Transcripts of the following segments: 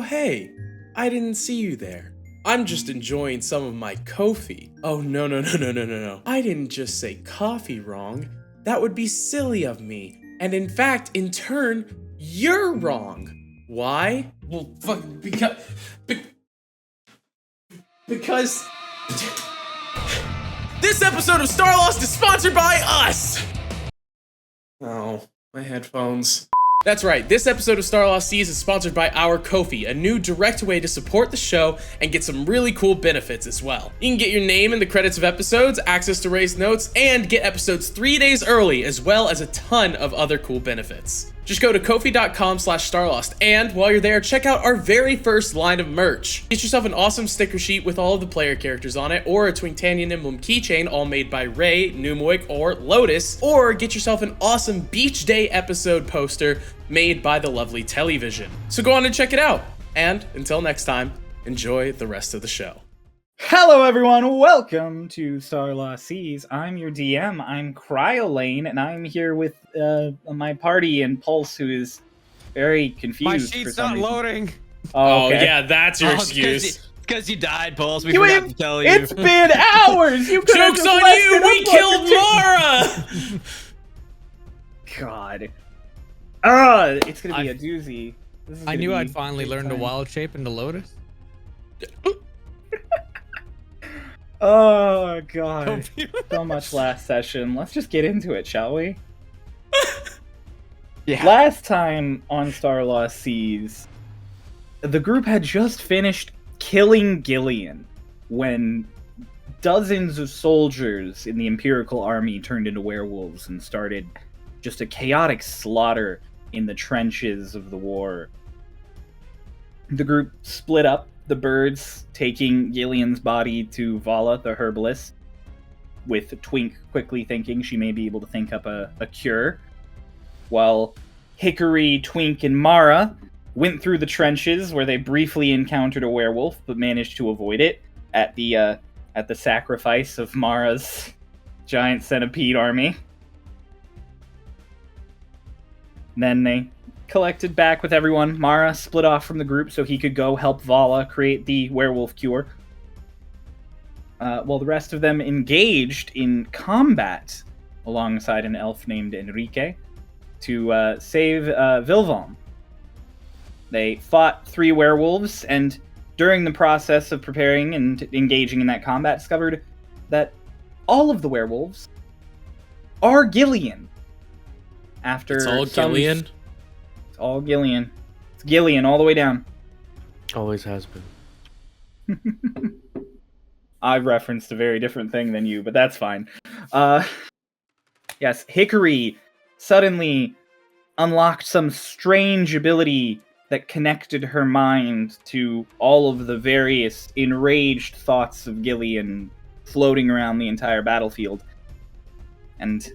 hey, I didn't see you there. I'm just enjoying some of my coffee. Oh, no. I didn't just say coffee wrong. That would be silly of me. And in fact, in turn, you're wrong. Why? Well, because this episode of Starlost is sponsored by us! Oh, my headphones. That's right, this episode of Starlost Seas is sponsored by our Ko-fi, a new direct way to support the show and get some really cool benefits as well. You can get your name in the credits of episodes, access to raised notes, and get episodes 3 days early, as well as a ton of other cool benefits. Just go to ko-fi.com/starlost, and while you're there, check out our very first line of merch. Get yourself an awesome sticker sheet with all of the player characters on it, or a Twinktanian emblem keychain all made by Ray, Numoik, or Lotus, or get yourself an awesome Beach Day episode poster made by the lovely Television. So go on and check it out, and until next time, enjoy the rest of the show. Hello everyone, welcome to Starlost Seas. I'm your DM, I'm Cryolane, and I'm here with my party and Pulse, who is very confused. My sheet's not loading. Oh, okay. Yeah, that's your excuse. Because you died, Pulse. We forgot to tell you. It's been hours! You Joke's on you! We killed Mara! God. It's gonna be a doozy. I knew I'd finally learned to wild shape into Lotus. Oh god, so much last session. Let's just get into it, shall we? Yeah. Last time on Starlost Seas, the group had just finished killing Gillian when dozens of soldiers in the Imperial army turned into werewolves and started just a chaotic slaughter in the trenches of the war. The group split up, the birds taking Gillian's body to Vala, the herbalist, with Twink quickly thinking she may be able to think up a cure, while Hickory, Twink, and Mara went through the trenches where they briefly encountered a werewolf but managed to avoid it at the sacrifice of Mara's giant centipede army. Then they collected back with everyone. Mara split off from the group so he could go help Vala create the werewolf cure. While the rest of them engaged in combat alongside an elf named Enrique to save Vilvom. They fought 3 werewolves, and during the process of preparing and engaging in that combat, discovered that all of the werewolves are Gillian. After It's all Gillian? It's all Gillian. It's Gillian all the way down. Always has been. I referenced a very different thing than you, but that's fine. Yes, Hickory suddenly unlocked some strange ability that connected her mind to all of the various enraged thoughts of Gillian floating around the entire battlefield. And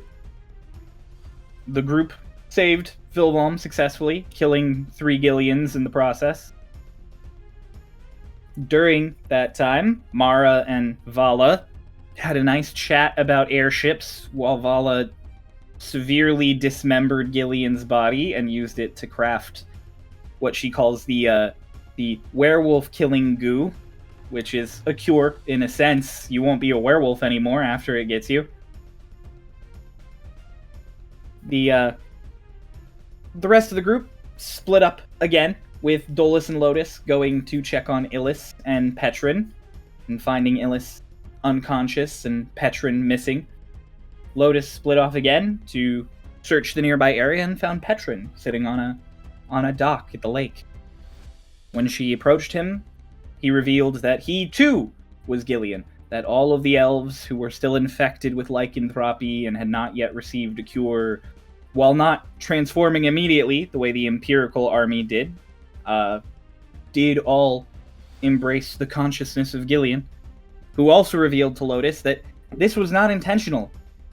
the group saved Vilvom successfully, killing 3 Gillians in the process. During that time, Mara and Vala had a nice chat about airships while Vala severely dismembered Gillian's body and used it to craft what she calls the werewolf killing goo, which is a cure in a sense. You won't be a werewolf anymore after it gets you. The rest of the group split up again, with Dolus and Lotus going to check on Illis and Petran, and finding Illis unconscious and Petran missing. Lotus split off again to search the nearby area and found Petran sitting on a dock at the lake. When she approached him, he revealed that he too was Gillian, that all of the elves who were still infected with lycanthropy and had not yet received a cure, while not transforming immediately the way the Imperial army did all embrace the consciousness of Gillian, who also revealed to Lotus that this was not intentional.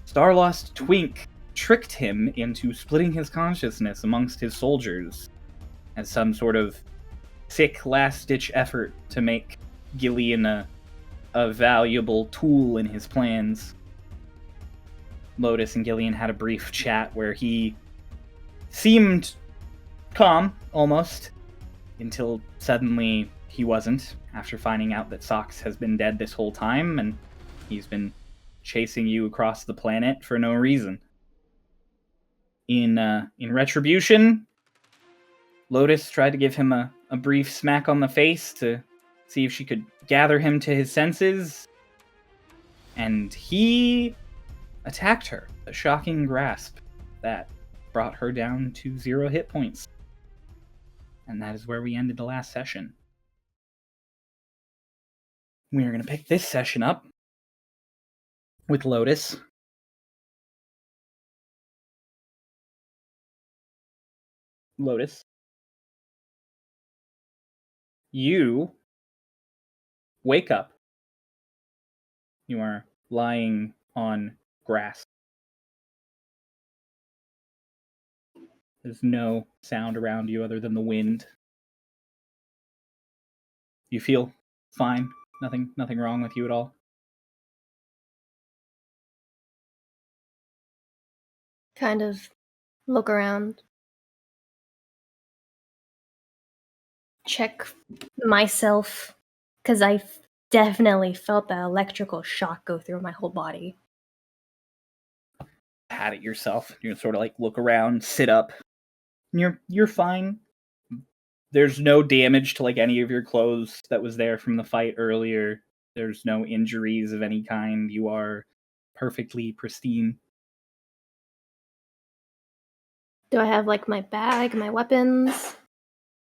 Starlost Twink tricked him into splitting his consciousness amongst his soldiers as some sort of sick last-ditch effort to make Gillian a valuable tool in his plans. Lotus and Gillian had a brief chat where he seemed calm, almost, until suddenly he wasn't, after finding out that Socks has been dead this whole time, and he's been chasing you across the planet for no reason. In retribution, Lotus tried to give him a brief smack on the face to see if she could gather him to his senses, and he attacked her, a shocking grasp that brought her down to 0 hit points. And that is where we ended the last session. We are going to pick this session up with Lotus. Lotus, you wake up. You are lying on grass. There's no sound around you other than the wind. You feel fine. Nothing wrong with you at all. Kind of look around. Check myself, because I definitely felt that electrical shock go through my whole body. Pat it yourself. You sort of like look around, sit up. You're fine. There's no damage to like any of your clothes that was there from the fight earlier. There's no injuries of any kind. You are perfectly pristine. Do I have like my bag, my weapons?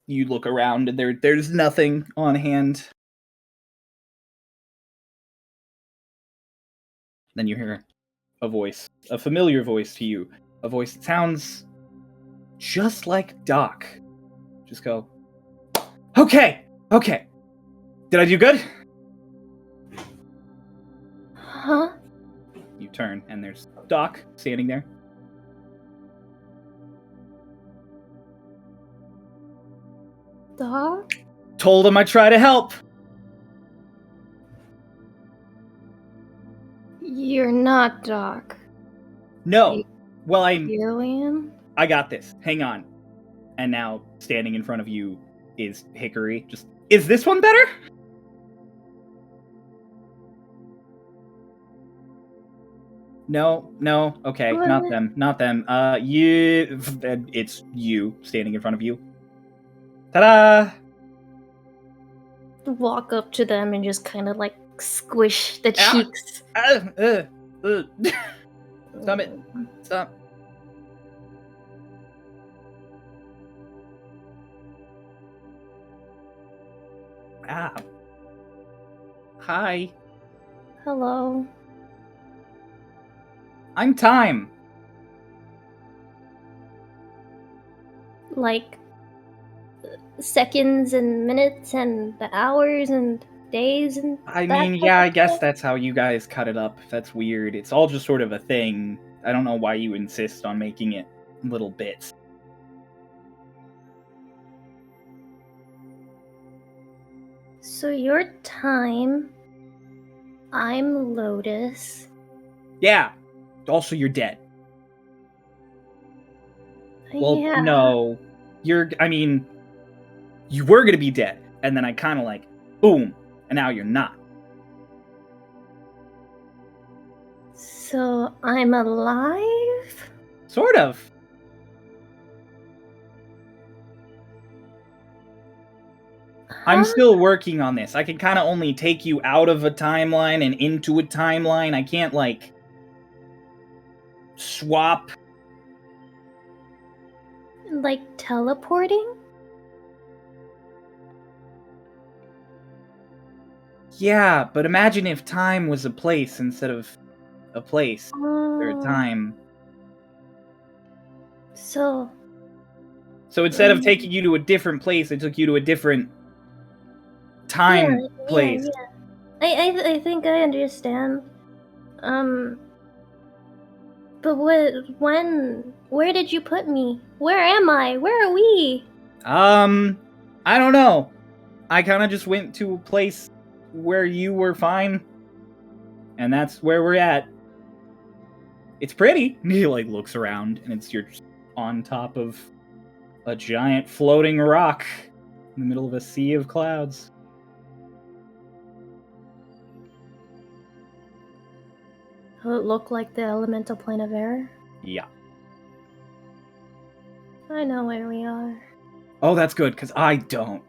You look around and there's nothing on hand. Then you hear a voice, a familiar voice to you. A voice that sounds just like Doc. Just go, okay. Did I do good? Huh? You turn and there's Doc standing there. Doc? Told him I'd try to help. You're not Doc. No. Well, Gillian? I got this. Hang on. And now, standing in front of you is Hickory. Just, is this one better? No, okay, What? not them. It's you standing in front of you. Ta-da! Walk up to them and just kind of like squish the Ow. cheeks. Stop it. Stop. Ah. Hi. Hello. I'm Time. Like seconds and minutes and the hours and days and I that mean, type yeah, of I guess stuff? that's how you guys cut it up. That's weird. It's all just sort of a thing. I don't know why you insist on making it little bits. So your Time. I'm Lotus. Yeah. Also, you're dead. Well, yeah. no. You were gonna be dead. And then I kind of like, boom. And now you're not. So I'm alive? Sort of. I'm still working on this. I can kind of only take you out of a timeline and into a timeline. I can't, like, swap. Like teleporting? Yeah, but imagine if time was a place instead of a place or a time. So instead of taking you to a different place, I took you to a different time place. Yeah. I think I understand. But where did you put me? Where am I? Where are we? I don't know. I kind of just went to a place where you were fine, and that's where we're at. It's pretty. He like looks around, and you're on top of a giant floating rock in the middle of a sea of clouds. Will it look like the elemental plane of air? Yeah. I know where we are. Oh, that's good, because I don't.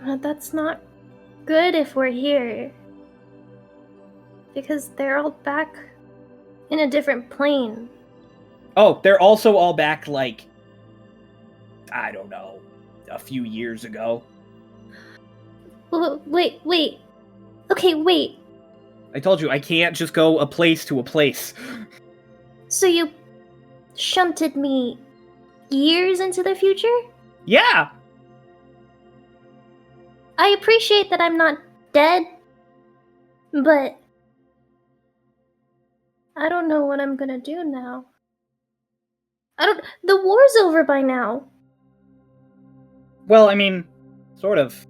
But that's not good if we're here. Because they're all back in a different plane. Oh, they're also all back, like, I don't know, a few years ago. Wait. Okay, wait. I told you, I can't just go a place to a place. So you shunted me years into the future? Yeah! I appreciate that I'm not dead, but I don't know what I'm gonna do now. The war's over by now. Well, I mean, sort of.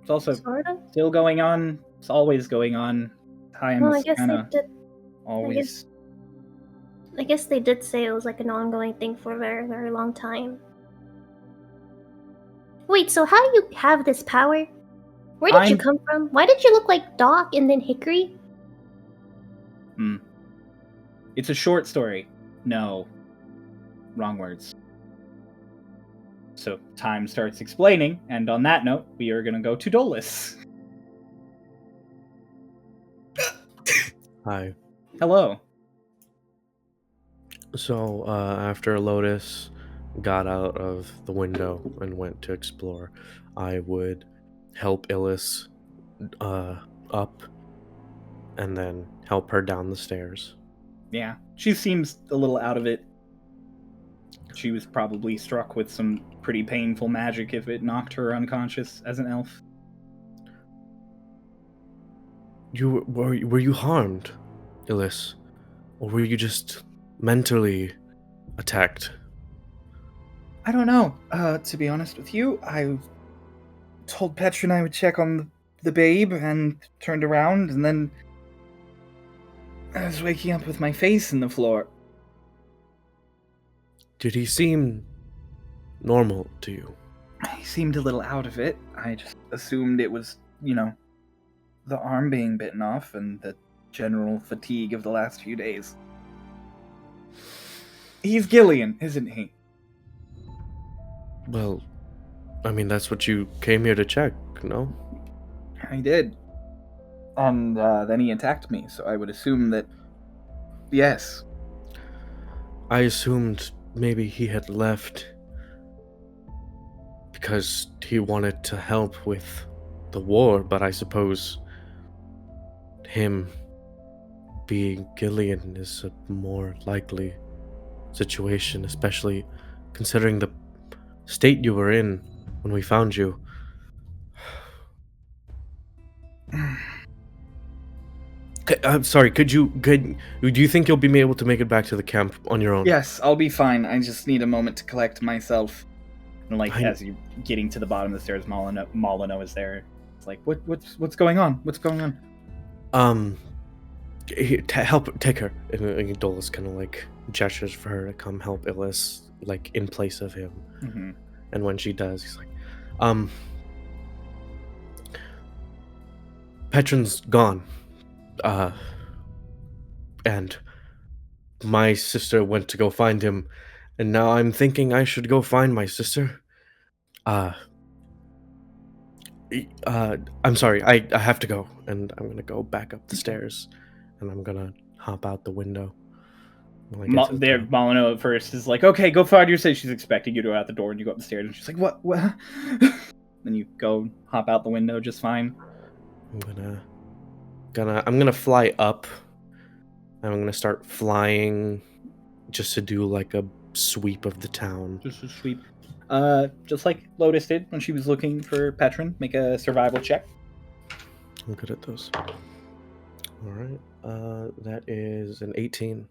It's also Sort of? still going on. It's always going on. Well, I Time's guess kind they of did. always... I guess they did say it was like an ongoing thing for a very, very long time. Wait, so how do you have this power? Where did you come from? Why did you look like Doc and then Hickory? It's a short story. No. Wrong words. So time starts explaining, and on that note, we are going to go to Dolus. Hi. Hello. So, after Lotus got out of the window and went to explore, I would help Illis up and then help her down the stairs. Yeah, she seems a little out of it. She was probably struck with some pretty painful magic if it knocked her unconscious as an elf. Were you harmed, Illis? Or were you just mentally attacked? I don't know. To be honest with you, I told Petran I would check on the babe and turned around, and then I was waking up with my face in the floor. Did he seem normal to you? He seemed a little out of it. I just assumed it was, the arm being bitten off and the general fatigue of the last few days. He's Gillian, isn't he? Well, I mean, that's what you came here to check, no? I did. And then he attacked me, so I would assume that, yes. I assumed maybe he had left because he wanted to help with the war, but I suppose him being Gillian is a more likely situation, especially considering the state you were in when we found you. I'm sorry, do you think you'll be able to make it back to the camp on your own? Yes, I'll be fine. I just need a moment to collect myself. And as you're getting to the bottom of the stairs, Molyneux is there. It's like, what's going on? What's going on? Take her. And Dolus kind of gestures for her to come help Illis, in place of him. Mm-hmm. And when she does, he's like, Petran's gone. And my sister went to go find him, and now I'm thinking I should go find my sister. I'm sorry, I have to go, and I'm gonna go back up the stairs, and I'm gonna hop out the window. Molyneux at first is like, okay, go find your sister. She's expecting you to go out the door, and you go up the stairs, and she's like, what? Then you go hop out the window just fine. I'm gonna fly up, and I'm gonna start flying just to do a sweep of the town. Just a sweep. Just like Lotus did when she was looking for Petran. Make a survival check. I'm good at those. Alright, that is an 18.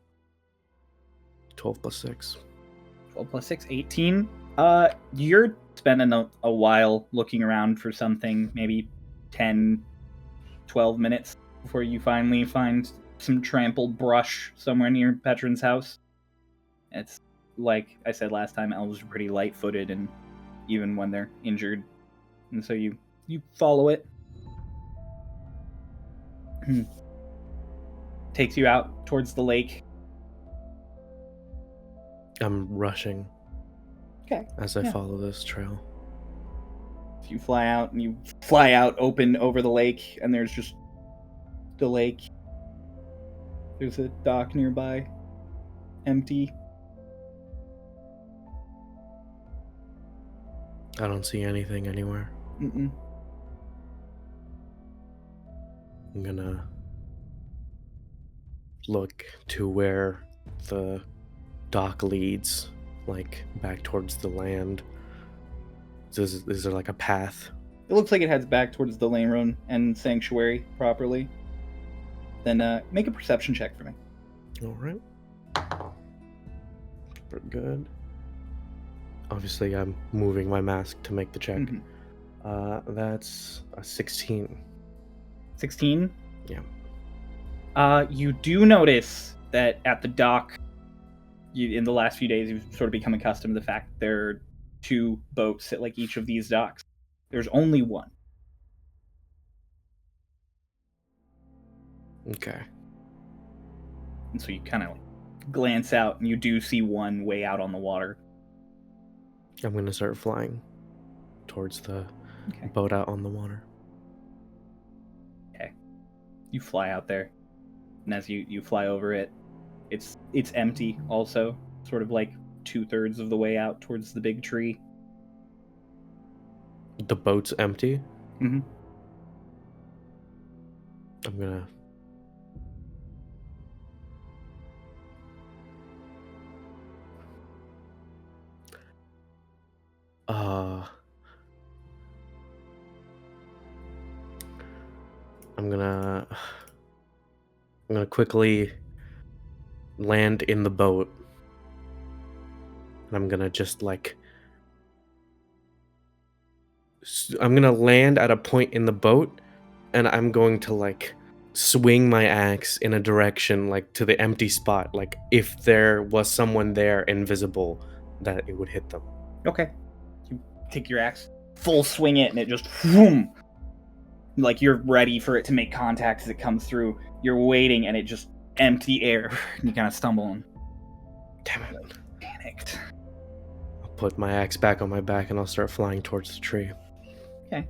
12 plus 6. 12 plus 6, 18. You're spending a while looking around for something, maybe 10, 12 minutes before you finally find some trampled brush somewhere near Petran's house. It's like I said last time, elves are pretty light-footed, and even when they're injured, and so you follow it. Takes you out towards the lake. I'm rushing. Okay. As I follow this trail. You fly out, and you fly out open over the lake, and there's just the lake. There's a dock nearby, empty. I don't see anything anywhere. Mm-mm. I'm gonna look to where the dock leads, like back towards the land. Is there like a path? It looks like it heads back towards the lane run and sanctuary properly. Then make a perception check for me. All right. Pretty good. Obviously, I'm moving my mask to make the check. Mm-hmm. That's a 16. 16? Yeah. You do notice that at the dock, in the last few days, you've sort of become accustomed to the fact that there are 2 boats at like each of these docks. There's only one. Okay. And so you kind of glance out, and you do see one way out on the water. I'm gonna start flying towards the boat out on the water. Okay. You fly out there, and as you fly over it, it's empty also, sort of like 2/3 of the way out towards the big tree. The boat's empty? Mm-hmm. I'm gonna... I'm gonna quickly land in the boat. And I'm gonna just like... I'm gonna land at a point in the boat, and I'm going to like swing my axe in a direction like to the empty spot, like if there was someone there invisible, that it would hit them. Okay. You take your axe, full swing it, and it just whoom. Like you're ready for it to make contact as it comes through. You're waiting, and it just empty air. And you kind of stumble and Damn it. like, panicked. I'll put my axe back on my back and I'll start flying towards the tree. Okay.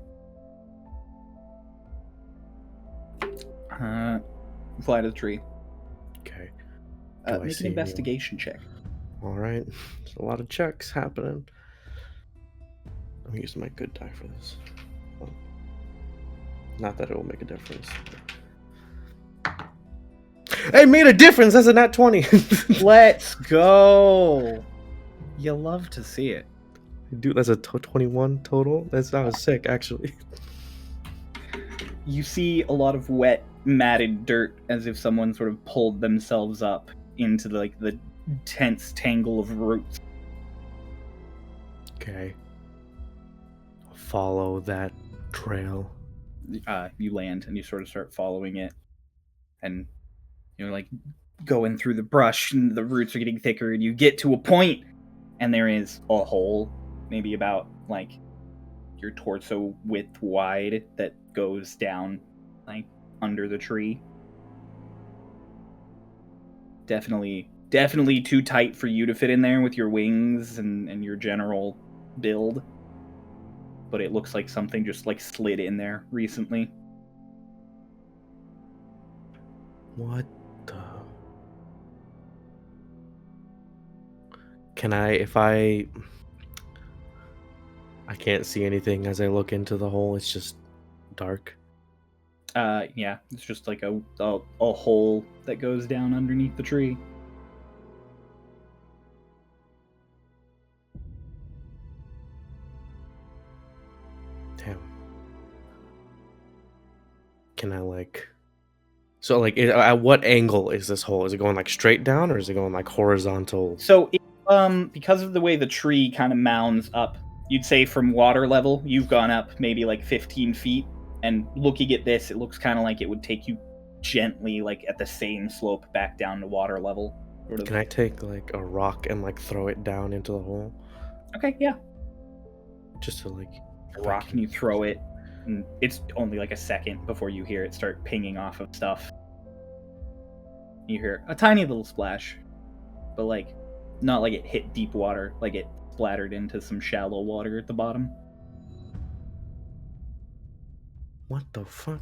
Fly to the tree. Okay. Make an investigation check. All right. There's a lot of checks happening. I'm using my good die for this. Well, not that it will make a difference. It made a difference. That's a nat 20. Let's go. You love to see it. Dude, that's a 21 total. That was sick, actually. You see a lot of wet, matted dirt, as if someone sort of pulled themselves up into the tense tangle of roots. Okay. I'll follow that trail. You land and you sort of start following it, and you're like going through the brush, and the roots are getting thicker, and you get to a point, and there is a hole, maybe about like your torso width wide, that goes down like under the tree. Definitely too tight for you to fit in there with your wings and your general build. But it looks like something just like slid in there recently. What the... Can I can't see anything as I look into the hole. It's just dark. Yeah, it's just like a hole that goes down underneath the tree. Damn. Can I like... So like, at what angle is this hole? Is it going like straight down, or is it going like horizontal? So, because of the way the tree kind of mounds up, you'd say from water level, you've gone up maybe like 15 feet. And looking at this, it looks kind of like it would take you gently, like at the same slope, back down to water level. Can I take like a rock and like throw it down into the hole? Okay, yeah. Just to like A rock and you throw it, and it's only like a second before you hear it start pinging off of stuff. You hear a tiny little splash, but like not like it hit deep water, like it splattered into some shallow water at the bottom. What the fuck?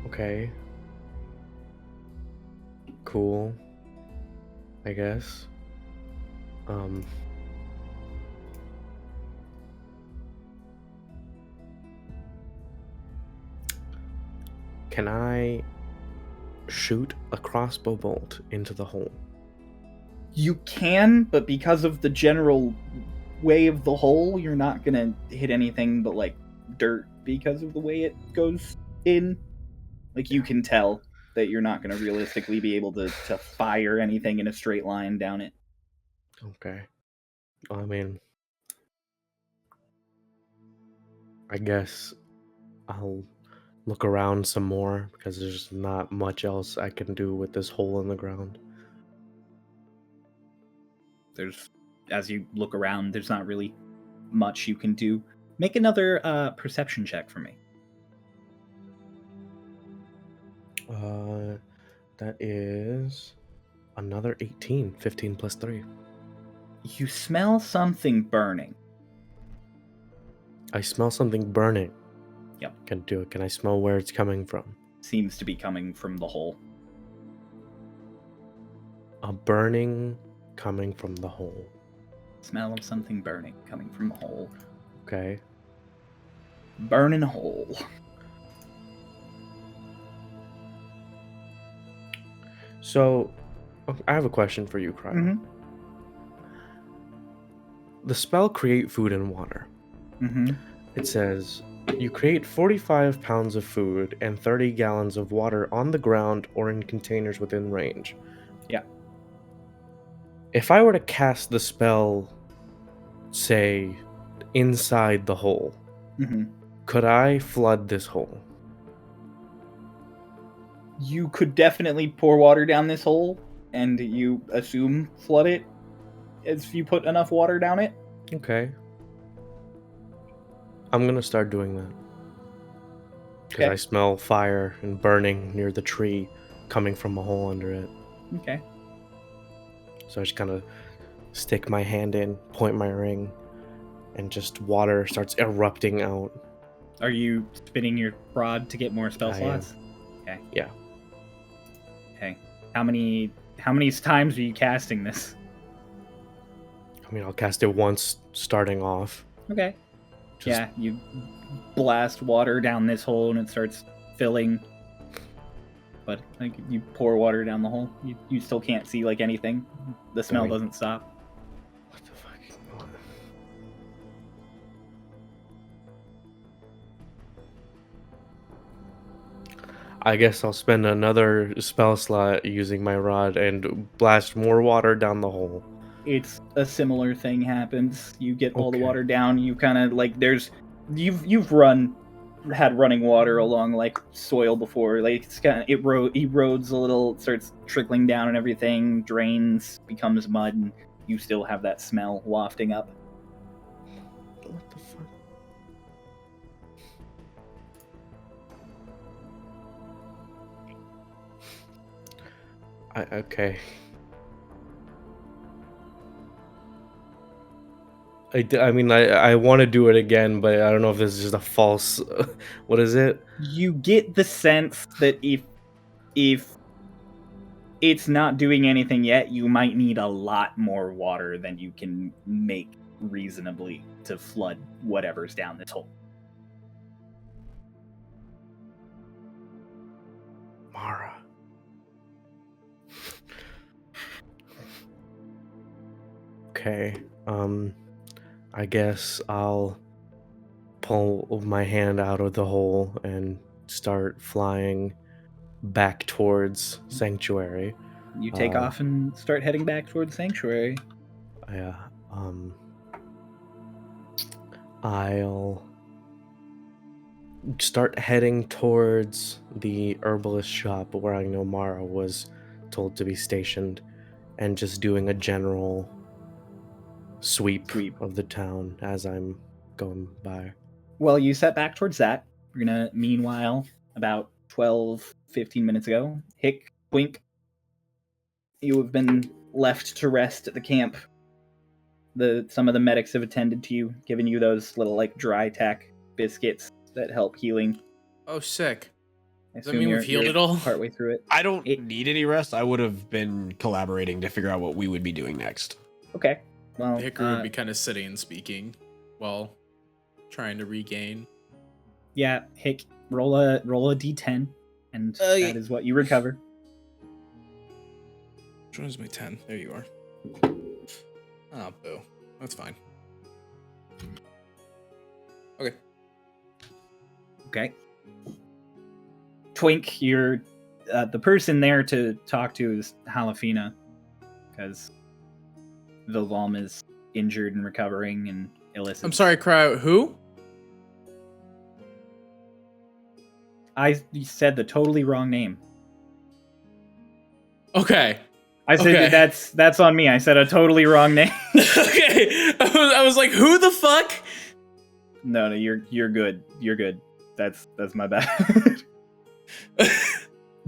Okay. Cool. I guess. Can I shoot a crossbow bolt into the hole? You can, but because of the general way of the hole, you're not gonna hit anything but like dirt because of the way it goes in. Like you can tell that you're not gonna realistically be able to fire anything in a straight line down it. Okay. I mean, I guess I'll look around some more because there's not much else I can do with this hole in the ground. As you look around, there's not really much you can do. Make another perception check for me. That is another 18. 15 plus 3. You smell something burning. I smell something burning. Yep. Can I smell where it's coming from? Seems to be coming from the hole. A burning coming from the hole. Smell of something burning coming from the hole. Okay. Burning hole. So, I have a question for you, Cryo. Mm-hmm. The spell create food and water. Mm-hmm. It says, you create 45 pounds of food and 30 gallons of water on the ground or in containers within range. Yeah. If I were to cast the spell, say, inside the hole, could I flood this hole? You could definitely pour water down this hole, and you assume flood it if you put enough water down it. Okay. I'm gonna start doing that. Because I smell fire and burning near the tree coming from a hole under it. Okay. So I just kind of stick my hand in, point my ring, and just water starts erupting out. Are you spinning your rod to get more spell slots? Okay. Yeah. Okay. How many times are you casting this? I mean, I'll cast it once starting off. Okay. Yeah, you blast water down this hole and it starts filling. But like you pour water down the hole, you still can't see like anything. The smell doesn't stop. What the fuck? I guess I'll spend another spell slot using my rod and blast more water down the hole. It's a similar thing happens. You get all the water down. You kind of like you've had running water along like soil before. Like it's kind of erodes a little, starts trickling down and everything, drains, becomes mud, and you still have that smell wafting up. What the fuck? Okay. I mean, I want to do it again, but I don't know if this is just a false... What is it? You get the sense that if it's not doing anything yet, you might need a lot more water than you can make reasonably to flood whatever's down this hole. Mara. Okay, I guess I'll pull my hand out of the hole and start flying back towards Sanctuary. You take off and start heading back towards Sanctuary. Yeah, I'll start heading towards the herbalist shop where I know Mara was told to be stationed, and just doing a general sweep of the town as I'm going by. Well, you set back towards that. We're gonna, meanwhile, about 12, 15 minutes ago, Hick, Twink, you have been left to rest at the camp. Some of the medics have attended to you, giving you those little, like, dry tack biscuits that help healing. Oh, sick. I Does that mean we've healed it all? Partway through it. I don't need any rest. I would have been collaborating to figure out what we would be doing next. Okay. Well, The Hickory would be kind of sitting and speaking while trying to regain. yeah, Hick, roll a d10, and that is what you recover. Which one is my 10? There you are. Oh, boo. That's fine. Okay. Okay. Twink, you're the person there to talk to is Halafina, because Vilvalm is injured and recovering and illicit. I'm sorry, Cryo. Who? I said the totally wrong name. Okay. I said that's on me. I said a totally wrong name. Okay. I was like, who the fuck? No, you're good. You're good. That's my bad.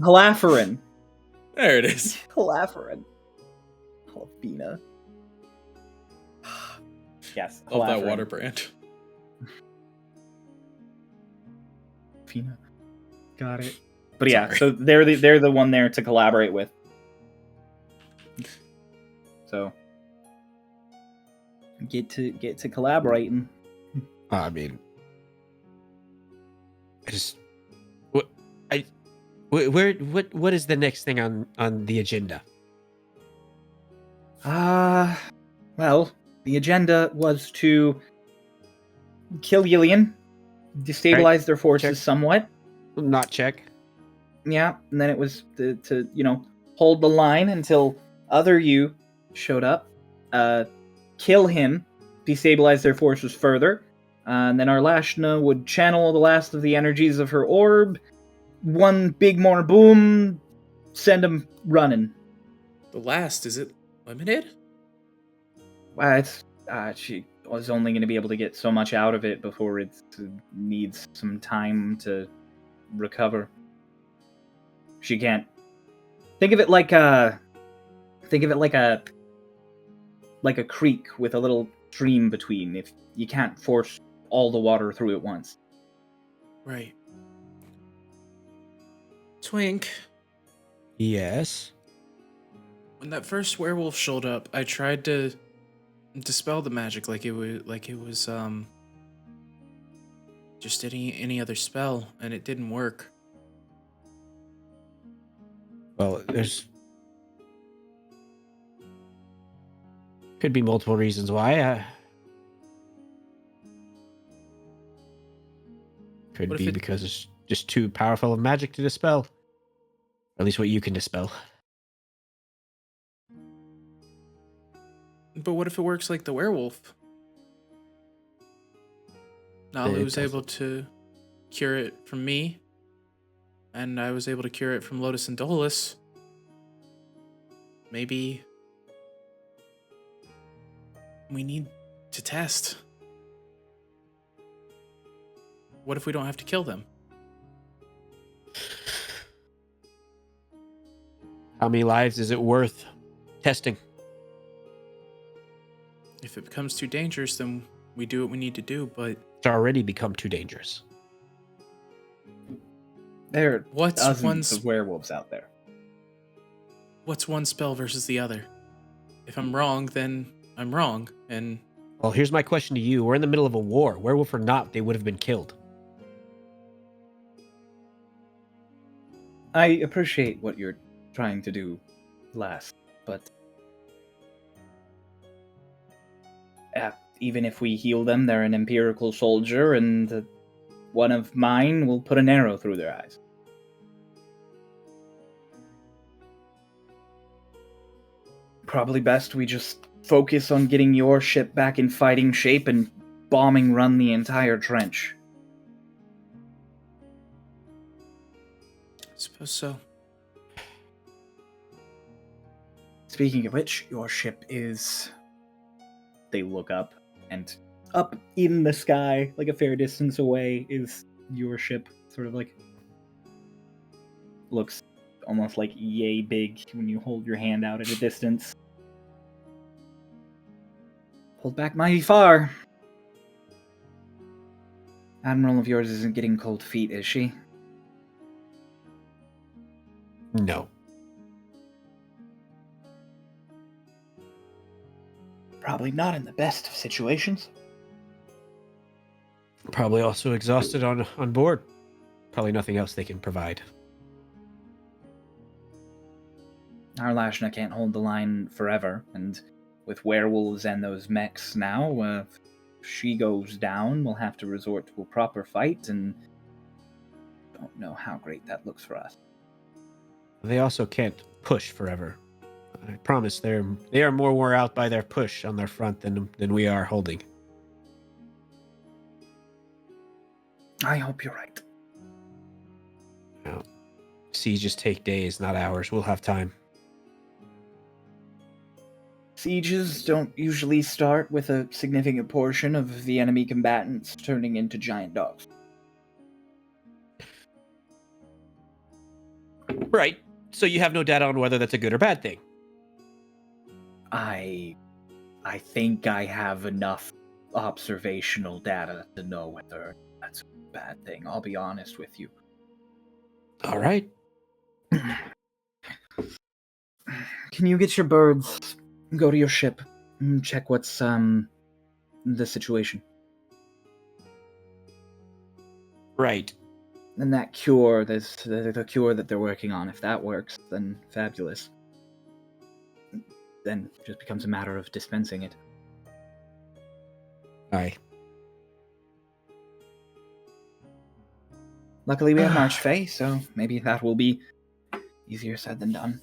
Halaferin. There it is. Halaferin. Halafina. Yes. Love that Halaferin. water brand. Fina. Got it. But yeah, Sorry. so they're the one there to collaborate with. So get to collaborating. I mean, what is the next thing on the agenda? Well, the agenda was to kill Gillian, destabilize their forces somewhat. Not check. Yeah, and then it was to hold the line until other you showed up, kill him, destabilize their forces further, and then Arlashna would channel the last of the energies of her orb, one big more boom, send him running. The last, is it limited? It's she was only going to be able to get so much out of it before it needs some time to recover. She can't. Think of it like a creek with a little stream between. If you can't force all the water through at once. Right. Twink. Yes. When that first werewolf showed up, I tried to dispel the magic like it was just any other spell, and it didn't work. Well, could be multiple reasons why. Could be because it's just too powerful of magic to dispel. At least what you can dispel. But what if it works like the werewolf? Nali was able to cure it from me, and I was able to cure it from Lotus and Dolus. Maybe we need to test. What if we don't have to kill them? How many lives is it worth testing? If it becomes too dangerous, then we do what we need to do, but... It's already become too dangerous. There are What's dozens of werewolves out there. What's one spell versus the other? If I'm wrong, then I'm wrong, and... Well, here's my question to you. We're in the middle of a war. Werewolf or not, they would have been killed. I appreciate what you're trying to do, Lass, but... even if we heal them, they're an empirical soldier, and one of mine will put an arrow through their eyes. Probably best we just focus on getting your ship back in fighting shape and bombing run the entire trench. Suppose so. Speaking of which, your ship is... They look up, and up in the sky, like a fair distance away, is your ship. Sort of like... Looks almost like yay big when you hold your hand out at a distance. Pulled back mighty far. Admiral of yours isn't getting cold feet, is she? No. Probably not in the best of situations. Probably also exhausted on board. Probably nothing else they can provide. Our Lashna can't hold the line forever, and with werewolves and those mechs now, if she goes down, we'll have to resort to a proper fight, and don't know how great that looks for us. They also can't push forever. I promise they are more wore out by their push on their front than we are holding. I hope you're right. No. Sieges take days, not hours. We'll have time. Sieges don't usually start with a significant portion of the enemy combatants turning into giant dogs. Right. So you have no data on whether that's a good or bad thing. I think I have enough observational data to know whether that's a bad thing. I'll be honest with you. All right. Can you get your birds, go to your ship, and check what's the situation? Right. And that cure, there's the cure that they're working on. If that works, then fabulous. Then it just becomes a matter of dispensing it. Aye. Luckily, we have an archfey, so maybe that will be easier said than done.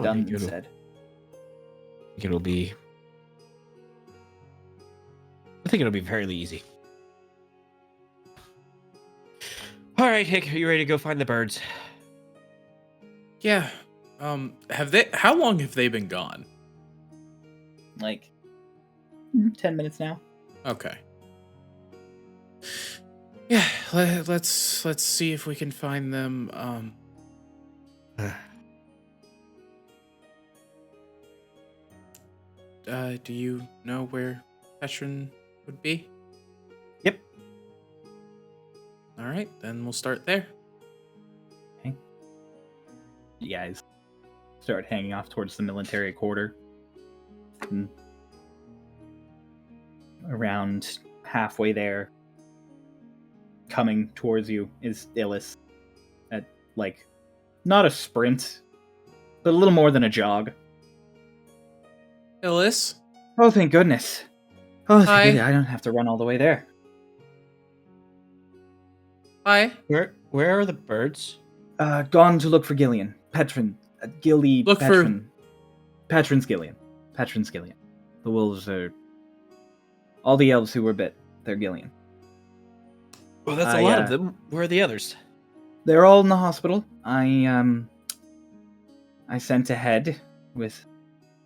Done than said. I think it'll be fairly easy. All right, Hick, are you ready to go find the birds? Yeah. How long have they been gone? Like 10 minutes now. Okay. Yeah, let's see if we can find them. Do you know where Petran would be? Yep. All right, then we'll start there. Okay. You guys start hanging off towards the military quarter. And around halfway there, coming towards you, is Illis. At, like, not a sprint, but a little more than a jog. Illis? Oh, thank goodness. Oh, thank Hi. goodness. I don't have to run all the way there. Hi. Where are the birds? Gone to look for Gillian. Petran. Look Petran. Petran's Gillian. Petran's Gillian. The wolves are... All the elves who were bit, they're Gillian. Well, that's a lot of them. Where are the others? They're all in the hospital. I sent ahead with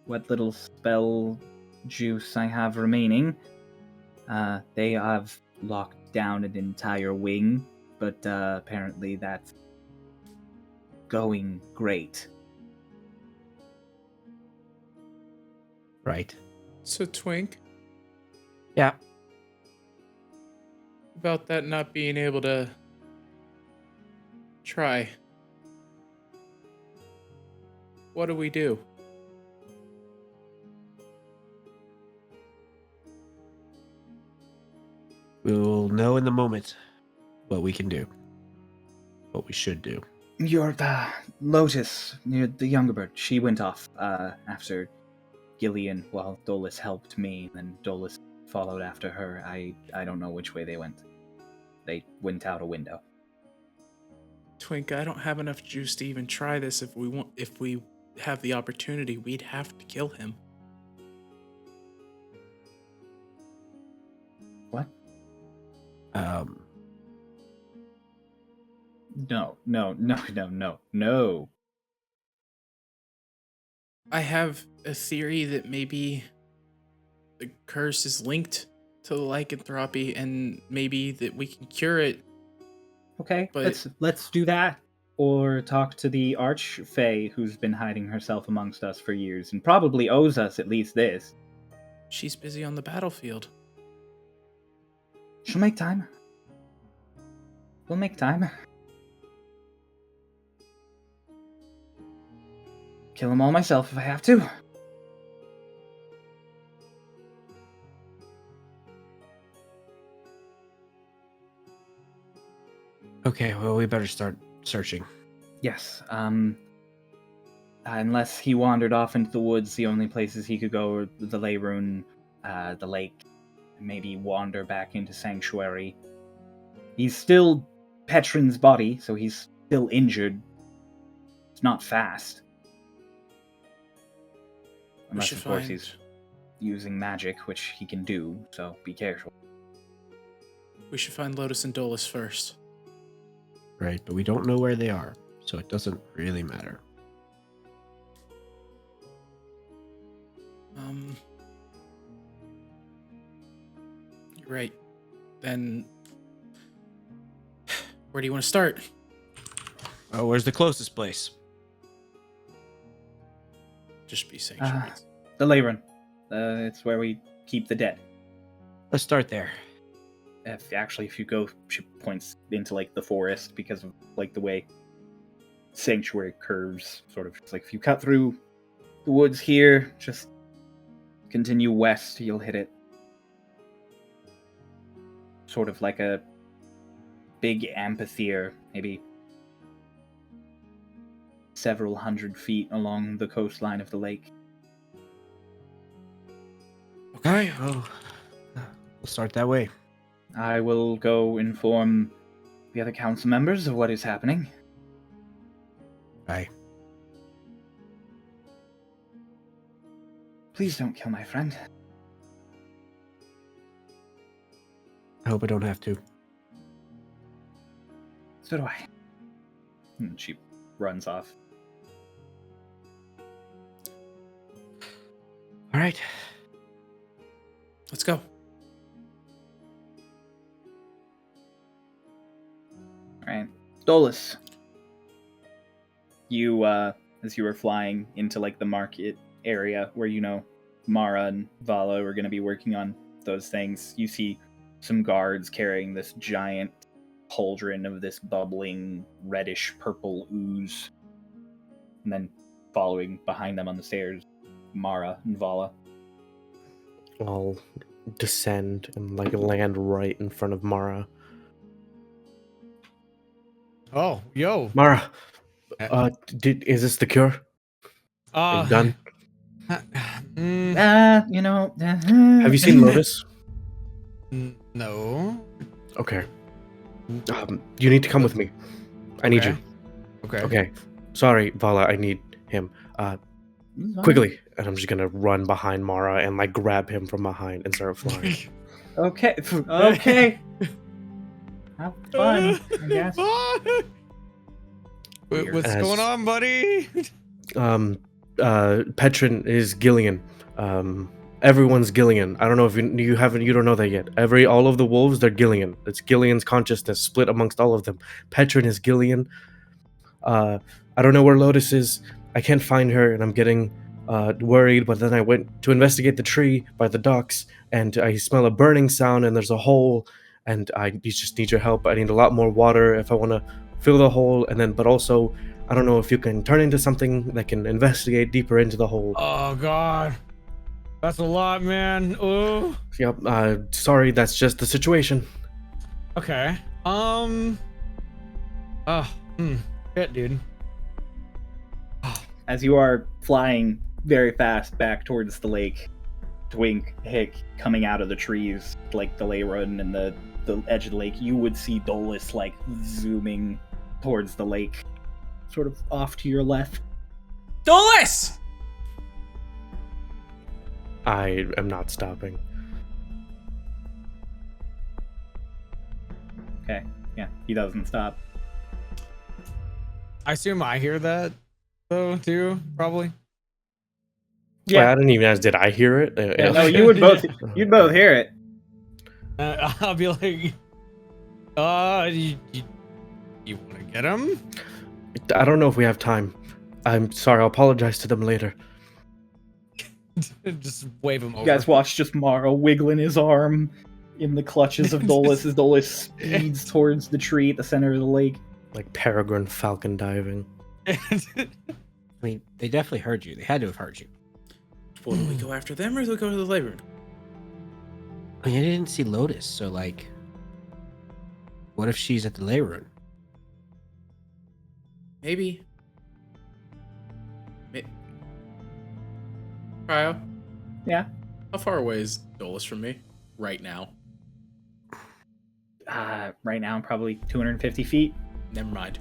what little spell juice I have remaining. They have locked down an entire wing, but apparently that's going great. Right. So Twink, Yeah. about that not being able to try. What do we do? We'll know in the moment what we can do. What we should do. You're the Lotus, you're the younger bird. She went off after Gillian, while Dolus helped me, and Dolus followed after her. I don't know which way they went. They went out a window. Twink, I don't have enough juice to even try this. If we have the opportunity, we'd have to kill him. What? No, no, no, no, no, no. I have a theory that maybe the curse is linked to the lycanthropy, and maybe that we can cure it. Okay, But- let's do that. Or talk to the archfey who's been hiding herself amongst us for years and probably owes us at least this. She's busy on the battlefield. She'll make time. We'll make time. Kill them all myself if I have to. Okay, well, we better start searching. Yes, unless he wandered off into the woods, the only places he could go are the ley rune, the lake, and maybe wander back into Sanctuary. He's still Petran's body, so he's still injured. It's not fast. Unless, of course, he's using magic, which he can do, so be careful. We should find Lotus and Dolus first. Right, but we don't know where they are, so it doesn't really matter. You're right. Then, where do you want to start? Oh, where's the closest place? Just be sanctuary. The ley rune. It's where we keep the dead. Let's start there. If you go, she points into like the forest because of like the way Sanctuary curves, sort of. It's like if you cut through the woods here, just continue west, you'll hit it. Sort of like a big amphitheater, maybe several hundred feet along the coastline of the lake. Okay, well, we'll start that way. I will go inform the other council members of what is happening. Bye. Please don't kill my friend. I hope I don't have to. So do I. And she runs off. All right. Let's go. Alright. Dolus. You, as you were flying into, like, the market area where, you know, Mara and Vala are going to be working on those things, you see some guards carrying this giant cauldron of this bubbling, reddish-purple ooze. And then following behind them on the stairs, Mara and Vala. I'll descend and like land right in front of Mara. Oh, yo. Mara, is this the cure? Are you done? You know... Have you seen Lotus? No. Okay. You need to come with me. I need you. Okay. Okay. Sorry, Vala, I need him. Quickly. And I'm just gonna run behind Mara and like grab him from behind and start flying. Okay. Okay. Have fun, I guess. What's going on, buddy? Petran is Gillian. Everyone's Gillian. I don't know if you don't know that yet. All of the wolves, they're Gillian. It's Gillian's consciousness split amongst all of them. Petran is Gillian. I don't know where Lotus is. I can't find her, and I'm getting worried. But then I went to investigate the tree by the docks, and I smell a burning sound, and there's a hole, and I just need your help. I need a lot more water if I want to fill the hole, but also I don't know if you can turn into something that can investigate deeper into the hole. Oh God, that's a lot, man. Oh. Yep. Sorry, that's just the situation. Okay. Shit, dude. As you are flying very fast back towards the lake, Twink, Hick, coming out of the trees, like the ley run and the edge of the lake, you would see Dolus like zooming towards the lake, sort of off to your left. Dolus! I am not stopping. Okay, yeah, he doesn't stop. I assume I hear that though too, probably. Yeah, I didn't even ask. Did I hear it? Yeah, no, you would both. You'd both hear it. I'll be like, you want to get him? I don't know if we have time. I'm sorry. I'll apologize to them later. Just wave him over. You guys watch just Morrow wiggling his arm in the clutches of Dolus as Dolus speeds towards the tree at the center of the lake. Like peregrine falcon diving. I mean, they definitely heard you. They had to have heard you. Well, do we go after them or do we go to the labor? I mean, I didn't see Lotus, so like, what if she's at the lay room? Maybe. Cryo? Yeah. How far away is Dolus from me right now? Right now, probably 250 feet. Never mind.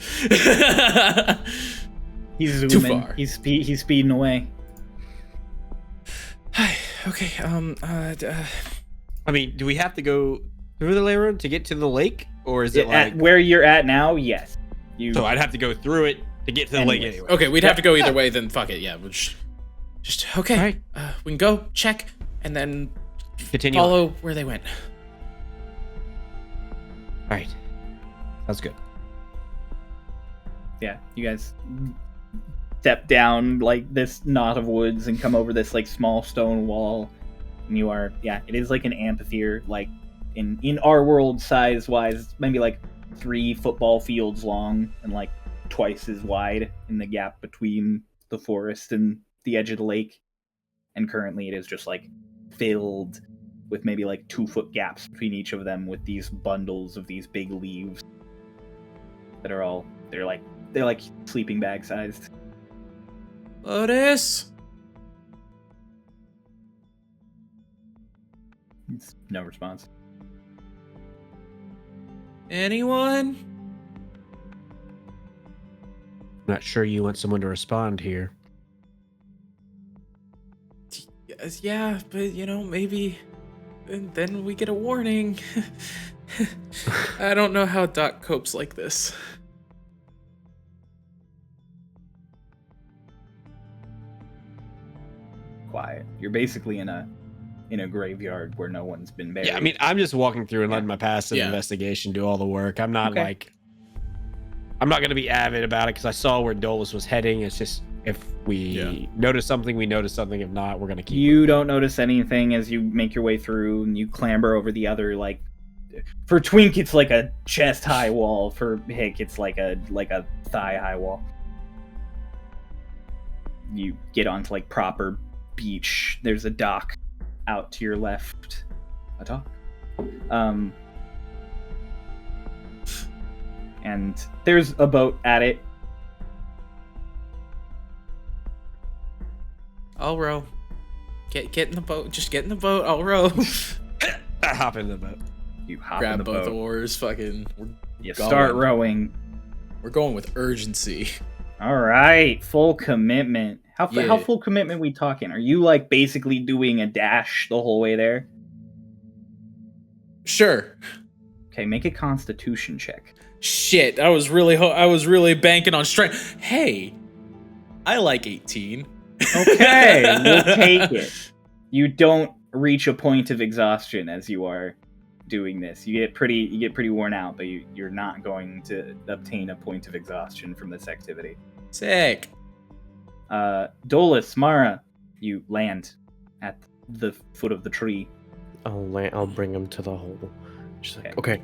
He's zooming. Too far. He's speeding away. Okay. I mean, do we have to go through the lay room to get to the lake, or is it like At where you're at now? Yes. So I'd have to go through it to get to the lake anyway. Okay, we'd have to go either way. Then fuck it. Yeah, we'll just okay. Alright. We can go check and then Continue. on. follow where they went. All right. That's good. Yeah, you guys step down like this knot of woods and come over this like small stone wall, and you are it is like an amphitheater, like in our world size wise, maybe like 3 football fields long and like twice as wide in the gap between the forest and the edge of the lake. And currently it is just like filled with maybe like 2-foot gaps between each of them with these bundles of these big leaves that are all they're like sleeping bag sized. Lotus. No response. Anyone? I'm not sure you want someone to respond here. Yeah, but maybe then we get a warning. I don't know how Doc copes like this. Quiet. You're basically in a graveyard where no one's been buried. Yeah, I mean, I'm just walking through and letting my passive Yeah. investigation do all the work. I'm not Okay. I'm not going to be avid about it because I saw where Dolus was heading. It's just, if we notice something, we notice something. If not, we're going to keep You don't notice anything as you make your way through and you clamber over the other, like, for Twink it's like a chest high wall, for Hick it's like a thigh high wall. You get onto like proper beach. There's a dock out to your left. A dock. And there's a boat at it. I'll row. Get in the boat. Just get in the boat. I'll row. I hop in the boat. You hop in Grab the both boat. oars. Fucking. You going. start rowing. We're going with urgency. All right, full commitment. How full commitment we talking? Are you like basically doing a dash the whole way there? Sure. Okay, make a Constitution check. Shit, I was really banking on strength. Hey, I like 18. Okay, we'll take it. You don't reach a point of exhaustion as you are doing this. You get pretty worn out, but you're not going to obtain a point of exhaustion from this activity. Sick. Dolus, Mara, you land at the foot of the tree. I'll bring him to the hole. She's like, okay,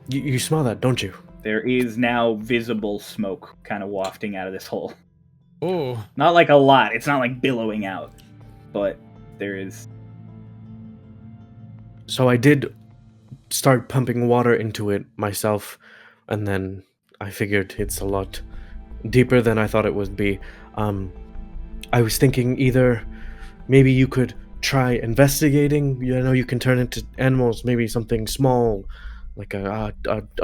you smell that, don't you? There is now visible smoke kind of wafting out of this hole. Oh, Not like a lot. It's not like billowing out, but there is. So I did start pumping water into it myself, and then I figured it's a lot deeper than I thought it would be. I was thinking either maybe you could try investigating. You can turn into animals, maybe something small, like a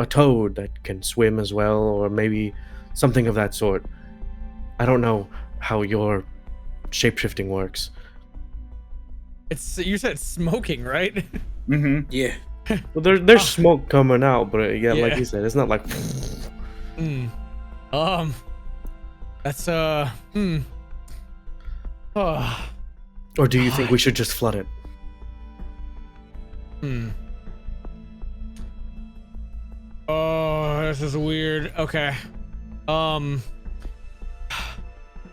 toad that can swim as well, or maybe something of that sort. I don't know how your shapeshifting works. you said smoking, right? Mm-hmm. Yeah. Well, there's smoke coming out, but like Yeah. you said, it's not like. That's Oh. Or do you think we should just flood it? Oh, this is weird. Okay.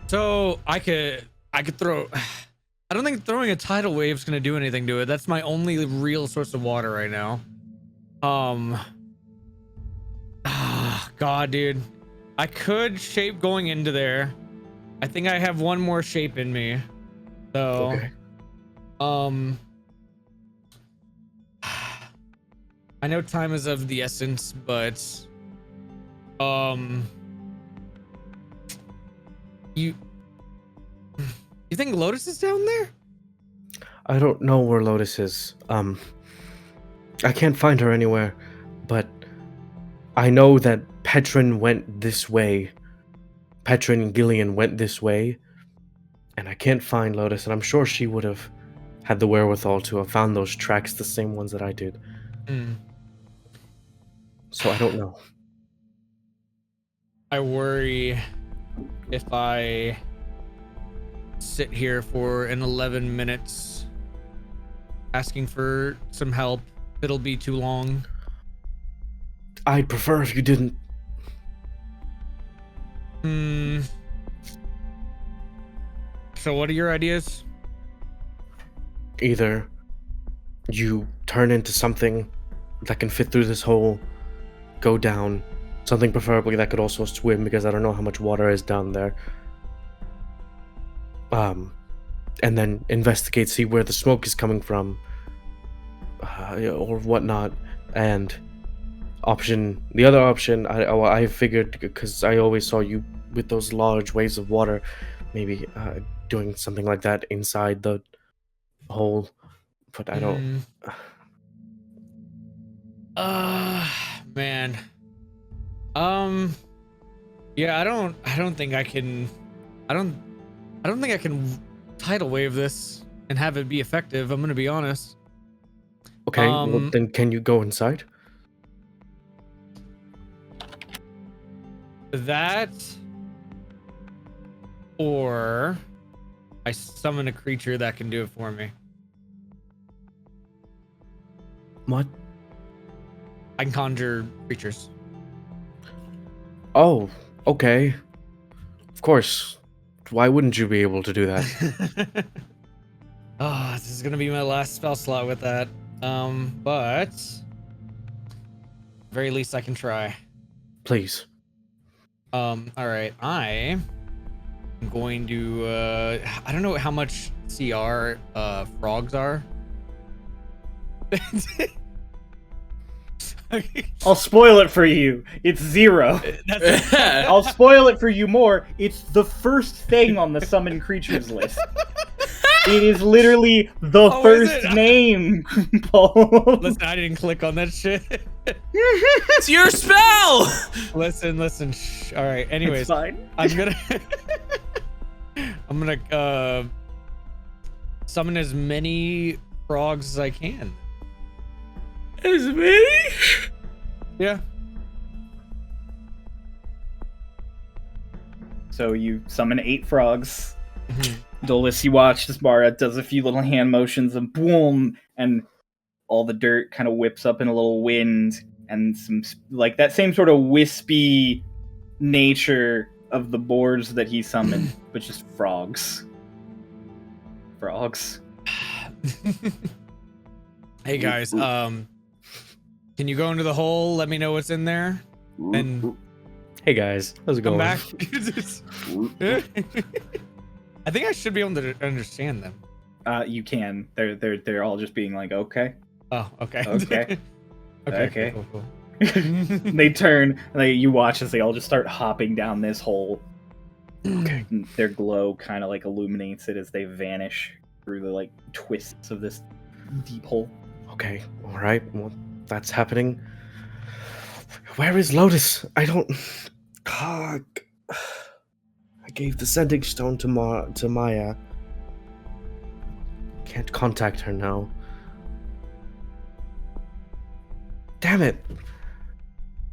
So I could throw. I don't think throwing a tidal wave is gonna do anything to it. That's my only real source of water right now. God, dude. I could shape going into there. I think I have one more shape in me. So, Okay. I know time is of the essence, but you think Lotus is down there? I don't know where Lotus is. I can't find her anywhere, but I know that Petran went this way. Petran and Gillian went this way, and I can't find Lotus, and I'm sure she would have had the wherewithal to have found those tracks, the same ones that I did. So I don't know. I worry if I sit here for an 11 minutes asking for some help, it'll be too long. I'd prefer if you didn't. So what are your ideas? Either you turn into something that can fit through this hole, go down, something preferably that could also swim, because I don't know how much water is down there. And then investigate, see where the smoke is coming from, or whatnot. And the other option, I figured, because I always saw you with those large waves of water, maybe doing something like that inside the hole, but I don't. Man. Yeah, I don't think I can. I don't think I can tidal wave this and have it be effective. I'm gonna be honest. Okay, well, then can you go inside? That, or I summon a creature that can do it for me. What? I can conjure creatures. Oh, okay. Of course. Why wouldn't you be able to do that? Oh, this is gonna be my last spell slot with that. But very least I can try. Please. All right. I am going to. I don't know how much CR frogs are. I'll spoil it for you. It's 0. I'll spoil it for you more. It's the first thing on the summon creatures list. It is literally the first name, Paul. Listen, I didn't click on that shit. It's your spell! Listen. Shh. All right. Anyways, It's fine. I'm gonna summon as many frogs as I can. As many? Yeah. So you summon 8 frogs. Dolus, you watch as Mara does a few little hand motions and boom, and all the dirt kind of whips up in a little wind, and some like that same sort of wispy nature of the boards that he summoned, but just frogs. Frogs. Hey guys, can you go into the hole? Let me know what's in there, and Hey guys, how's it come going? back. I think I should be able to understand them. You can. They're all just being like, okay. Oh, okay. Okay. Okay. Cool. They turn, you watch as they all just start hopping down this hole. Okay. And their glow kind of like illuminates it as they vanish through the like twists of this deep hole. Okay, alright. Well, that's happening. Where is Lotus? I don't. God. I gave the sending stone to Maya. Can't contact her now. Damn it.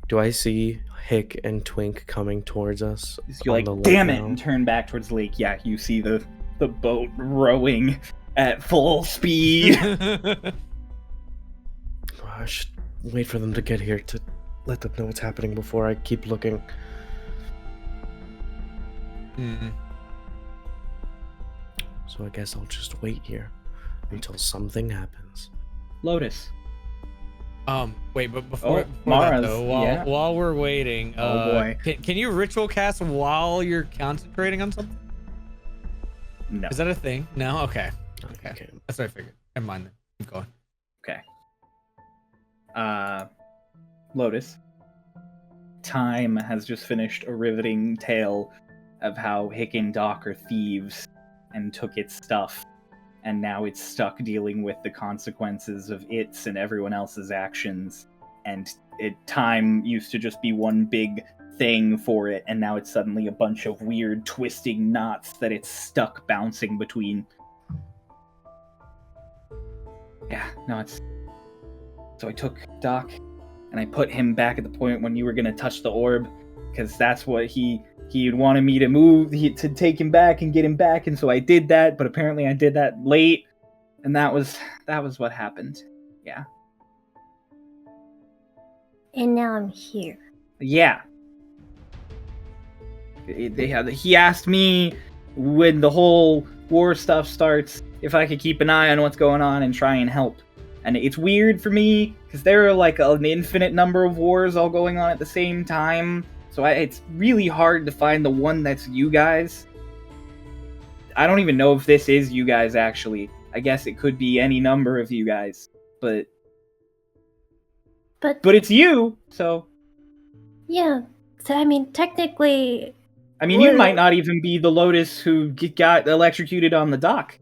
Do I see Hick and Twink coming towards us. You're on the like, lake damn it, now. and turn back towards the lake. Yeah, you see the boat rowing at full speed. I should wait for them to get here to let them know what's happening before I keep looking. So I guess I'll just wait here until something happens. Lotus. Wait, but before that Mara's, though, yeah. while we're waiting, Oh, boy. can you ritual cast while you're concentrating on something? No. Is that a thing? No? Okay. Okay. That's what I figured. Never mind then. Keep going. Okay. Lotus. Time has just finished a riveting tale of how Hick and Doc are thieves and took its stuff, and now it's stuck dealing with the consequences of its and everyone else's actions. And time used to just be one big thing for it, and now it's suddenly a bunch of weird twisting knots that it's stuck bouncing between. Yeah, no, it's... So I took Doc, and I put him back at the point when you were going to touch the orb, because that's what he had wanted me to move, to take him back and get him back, and so I did that, but apparently I did that late, and that was what happened. Yeah. And now I'm here. Yeah. He asked me when the whole war stuff starts if I could keep an eye on what's going on and try and help. And it's weird for me, because there are like an infinite number of wars all going on at the same time. So it's really hard to find the one that's you guys. I don't even know if this is you guys, actually. I guess it could be any number of you guys. But it's you, so... Yeah, so I mean, technically... I mean, you might not even be the Lotus who got electrocuted on the dock.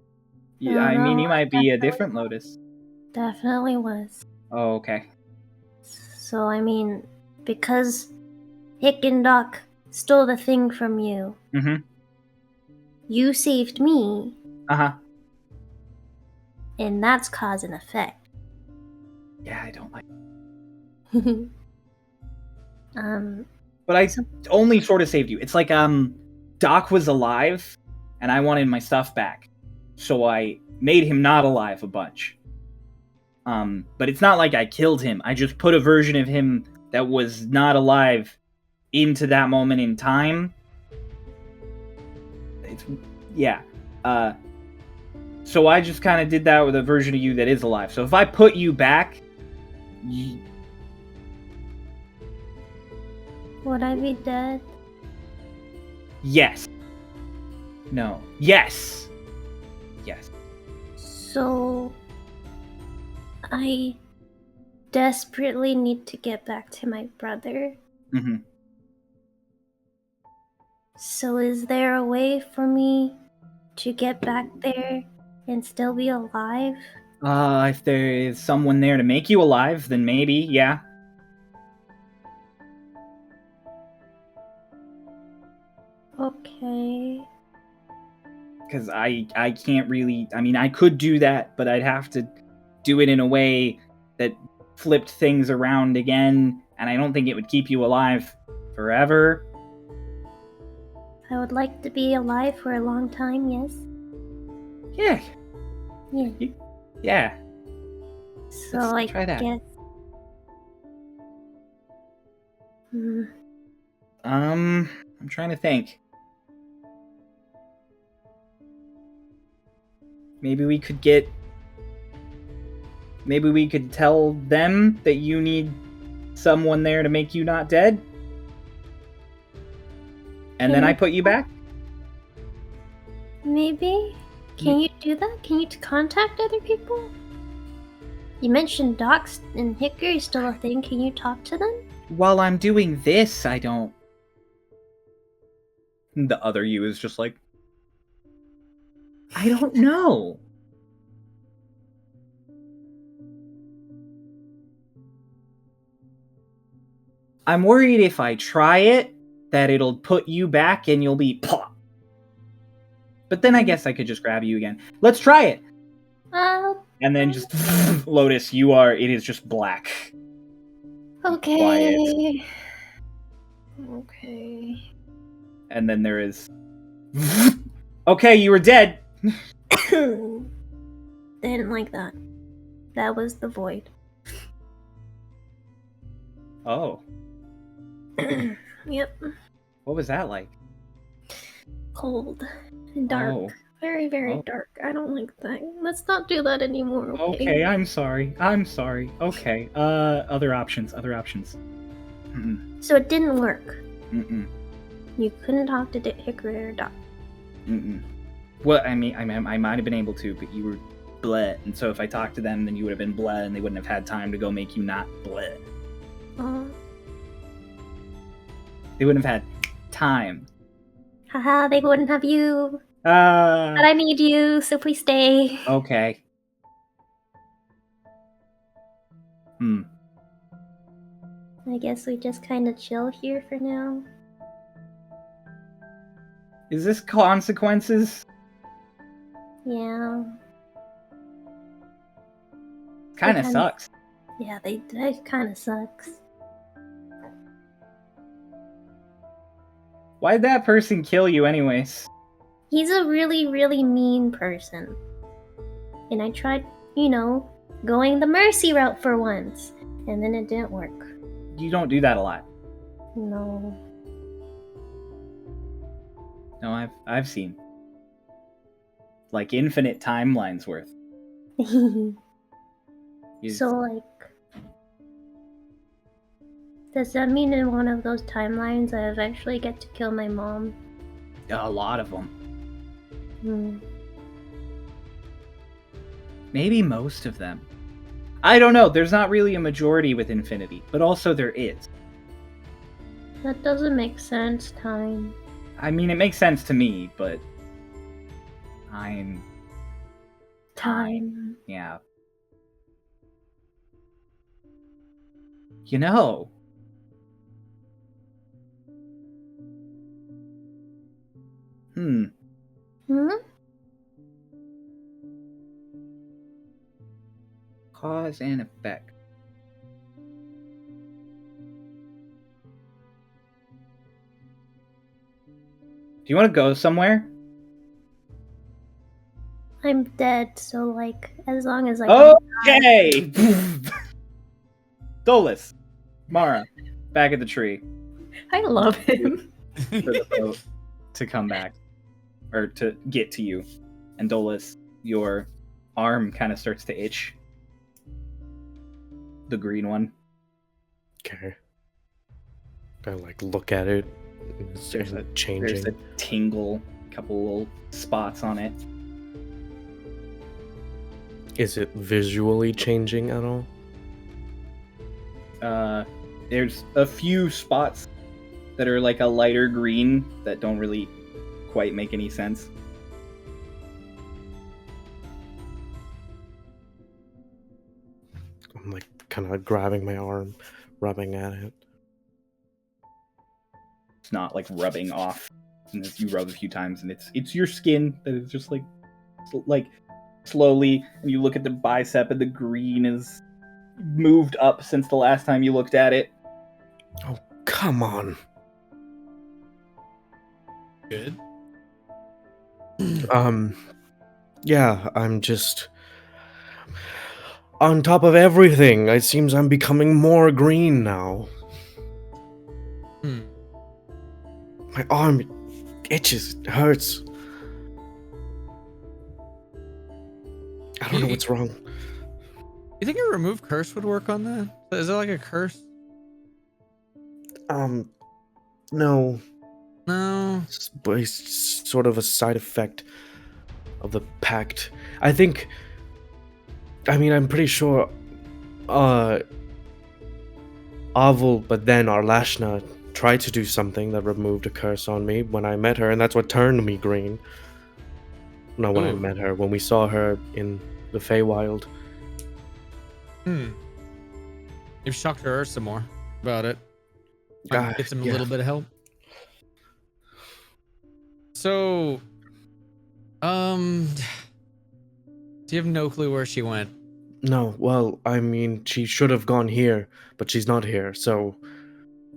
No, I mean, you no, might be a definitely different Lotus. Definitely was. Oh, okay. So, I mean, because Hick and Doc stole the thing from you, Mm-hmm. you saved me, Uh-huh. and that's cause and effect. Yeah, I don't like... But I only sort of saved you. It's like, Doc was alive, and I wanted my stuff back. So I made him not alive a bunch. But it's not like I killed him. I just put a version of him that was not alive into that moment in time. So I just kind of did that with a version of you that is alive. So if I put you back... Would I be dead? Yes. No. Yes. Yes. So... I desperately need to get back to my brother. Mm-hmm. So is there a way for me to get back there and still be alive? If there is someone there to make you alive, then maybe, yeah. Okay. Because I can't really... I mean, I could do that, but I'd have to do it in a way that flipped things around again, and I don't think it would keep you alive forever. I would like to be alive for a long time, yes? Yeah. Yeah. Yeah. So Let's I try that. guess... I'm trying to think. Maybe we could tell them that you need someone there to make you not dead? And then I put you back? Maybe? Can you do that? Can you contact other people? You mentioned Docs and Hickory is still a thing. Can you talk to them? While I'm doing this, I don't... The other you is just like... I don't know. I'm worried if I try it, that it'll put you back and you'll be pop. But then I guess I could just grab you again. Let's try it. And then just Lotus, it is just black. Okay. Quiet. Okay. And then there is. Okay, you were dead. They didn't like that. That was the void. Oh, Yep. what was that like? Cold and dark. Oh. Very, very Oh. dark. I don't like that. Let's not do that anymore, okay? Okay, I'm sorry. Okay, other options. Mm-mm. So it didn't work. Mm-mm. You couldn't talk to Hickory or Doc. Mm-mm. Well, I mean, I might have been able to, but you were bleh, and so if I talked to them, then you would have been bleh, and they wouldn't have had time to go make you not bleh. They wouldn't have had time. Haha, they wouldn't have you. But Uh, I need you, so please stay. okay. I guess we just kind of chill here for now. Is this consequences? Yeah. Kind of Okay. sucks. Yeah, that kind of sucks. Why'd that person kill you anyways? He's a really, really mean person. And I tried, going the mercy route for once. And then it didn't work. You don't do that a lot. No. No, I've seen. Like infinite timelines worth. So, like... Does that mean in one of those timelines I eventually get to kill my mom? A lot of them. Hmm. Maybe most of them. I don't know. There's not really a majority with infinity, but also there is. That doesn't make sense, Time. I mean, it makes sense to me, but I'm Time. yeah. You know. Hmm. Cause and effect. Do you want to go somewhere? I'm dead, so, like, as long as I Okay! Dolus. Mara. Back at the tree. I love him. For the boat to come back. Or to get to you. And Dolus, your arm kind of starts to itch. The green one. Okay. I like look at it. There's It's changing. There's a tingle, couple little spots on it. Is it visually changing at all? There's a few spots that are like a lighter green that don't really quite make any sense. I'm like kind of grabbing my arm, rubbing at it. It's not like rubbing off. And as you rub a few times, and it's your skin that is just like slowly. And you look at the bicep, and the green is moved up since the last time you looked at it. Oh, come on. Good. Yeah, I'm just on top of everything. It seems I'm becoming more green now. My arm itches, it hurts. I don't know what's wrong. You think a remove curse would work on that? Is it like a curse? No. No. But it's sort of a side effect of the pact. I'm pretty sure Avil, but then Arlashna tried to do something that removed a curse on me when I met her, and that's what turned me green. Not when I met her, when we saw her in the Feywild. You've shocked her some more about it. Get some a Yeah. little bit of help. So, do you have no clue where she went? No, well, she should have gone here, but she's not here, so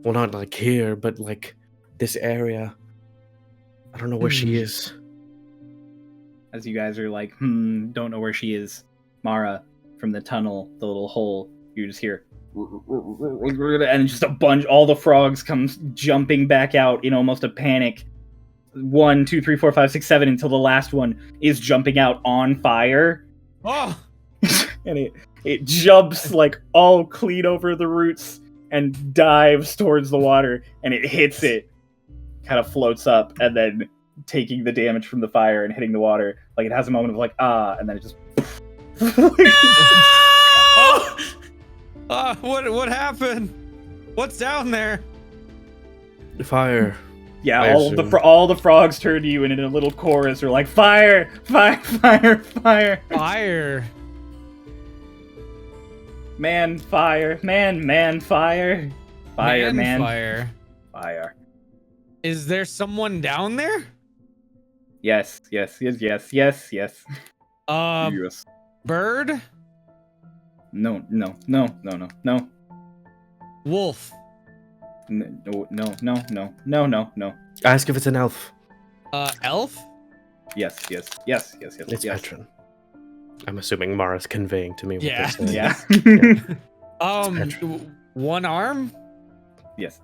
Well, not like here, but like this area. I don't know where she is. As you guys are like, don't know where she is, Mara, from the tunnel, the little hole, you just hear, and just a bunch, all the frogs come jumping back out in almost a panic. 1, 2, 3, 4, 5, 6, 7, until the last one is jumping out on fire. Oh, And it jumps like all clean over the roots and dives towards the water, and it hits it, kind of floats up, and then taking the damage from the fire and hitting the water, like it has a moment of like, and then it just what happened? What's down there? The fire. yeah, I all assume. all the frogs turn to you, and in a little chorus are like, fire, fire, fire, fire, Fire. man, fire, man, fire, fire, man, Fire. fire. Is there someone down there? Yes. Yes. Bird? No. Wolf. No. Ask if it's an elf. Elf? Yes. It's Petran. I'm assuming Mara's conveying to me what Yeah. they're saying. Yeah. One arm? Yes.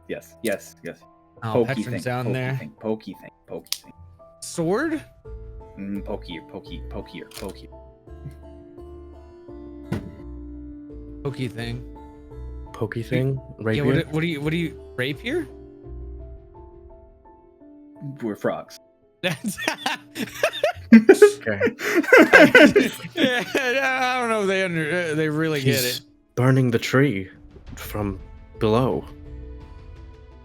Oh, Pokey Petran's down there. Pokey thing. Sword? Pokier. Pokey thing. Pokey thing? Yeah, Rapier? what do you rapier? We're frogs. Okay. Yeah, I don't know if they really get He's it. burning the tree from below.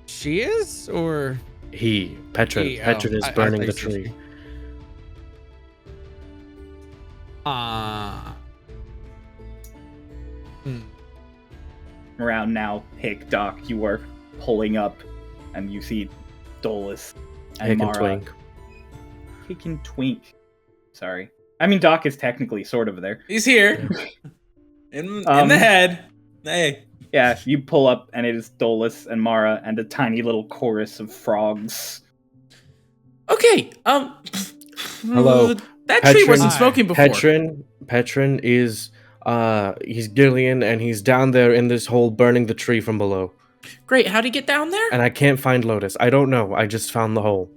She is, or Petran. He, oh, Petran is I burning the thought you said tree. she. Around now, Hick, Doc, you are pulling up, and you see Dolus and Hick and Mara. Twink. Hick and Twink. Sorry. I mean, Doc is technically sort of there. He's here. In the head. Hey. Yeah, you pull up, and it is Dolus and Mara and a tiny little chorus of frogs. Okay. Hello. That tree Petran- wasn't smoking before. Petran is he's Gillian, and he's down there in this hole burning the tree from below. Great. How'd he get down there? And I can't find Lotus. I don't know. I just found the hole.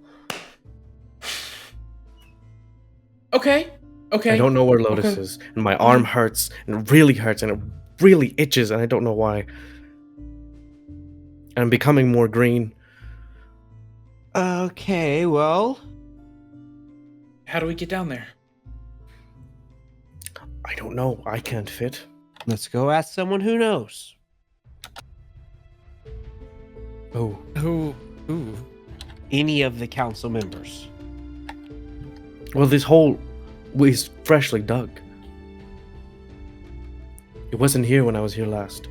Okay. I don't know where Lotus Okay. is, and my arm hurts, and it really hurts, and it really itches, and I don't know why. And I'm becoming more green. Okay, well, How do we get down there? I don't know. I can't fit. let's go ask someone who knows. Oh, who? Any of the council members. well, this hole was freshly dug. It wasn't here when I was here last.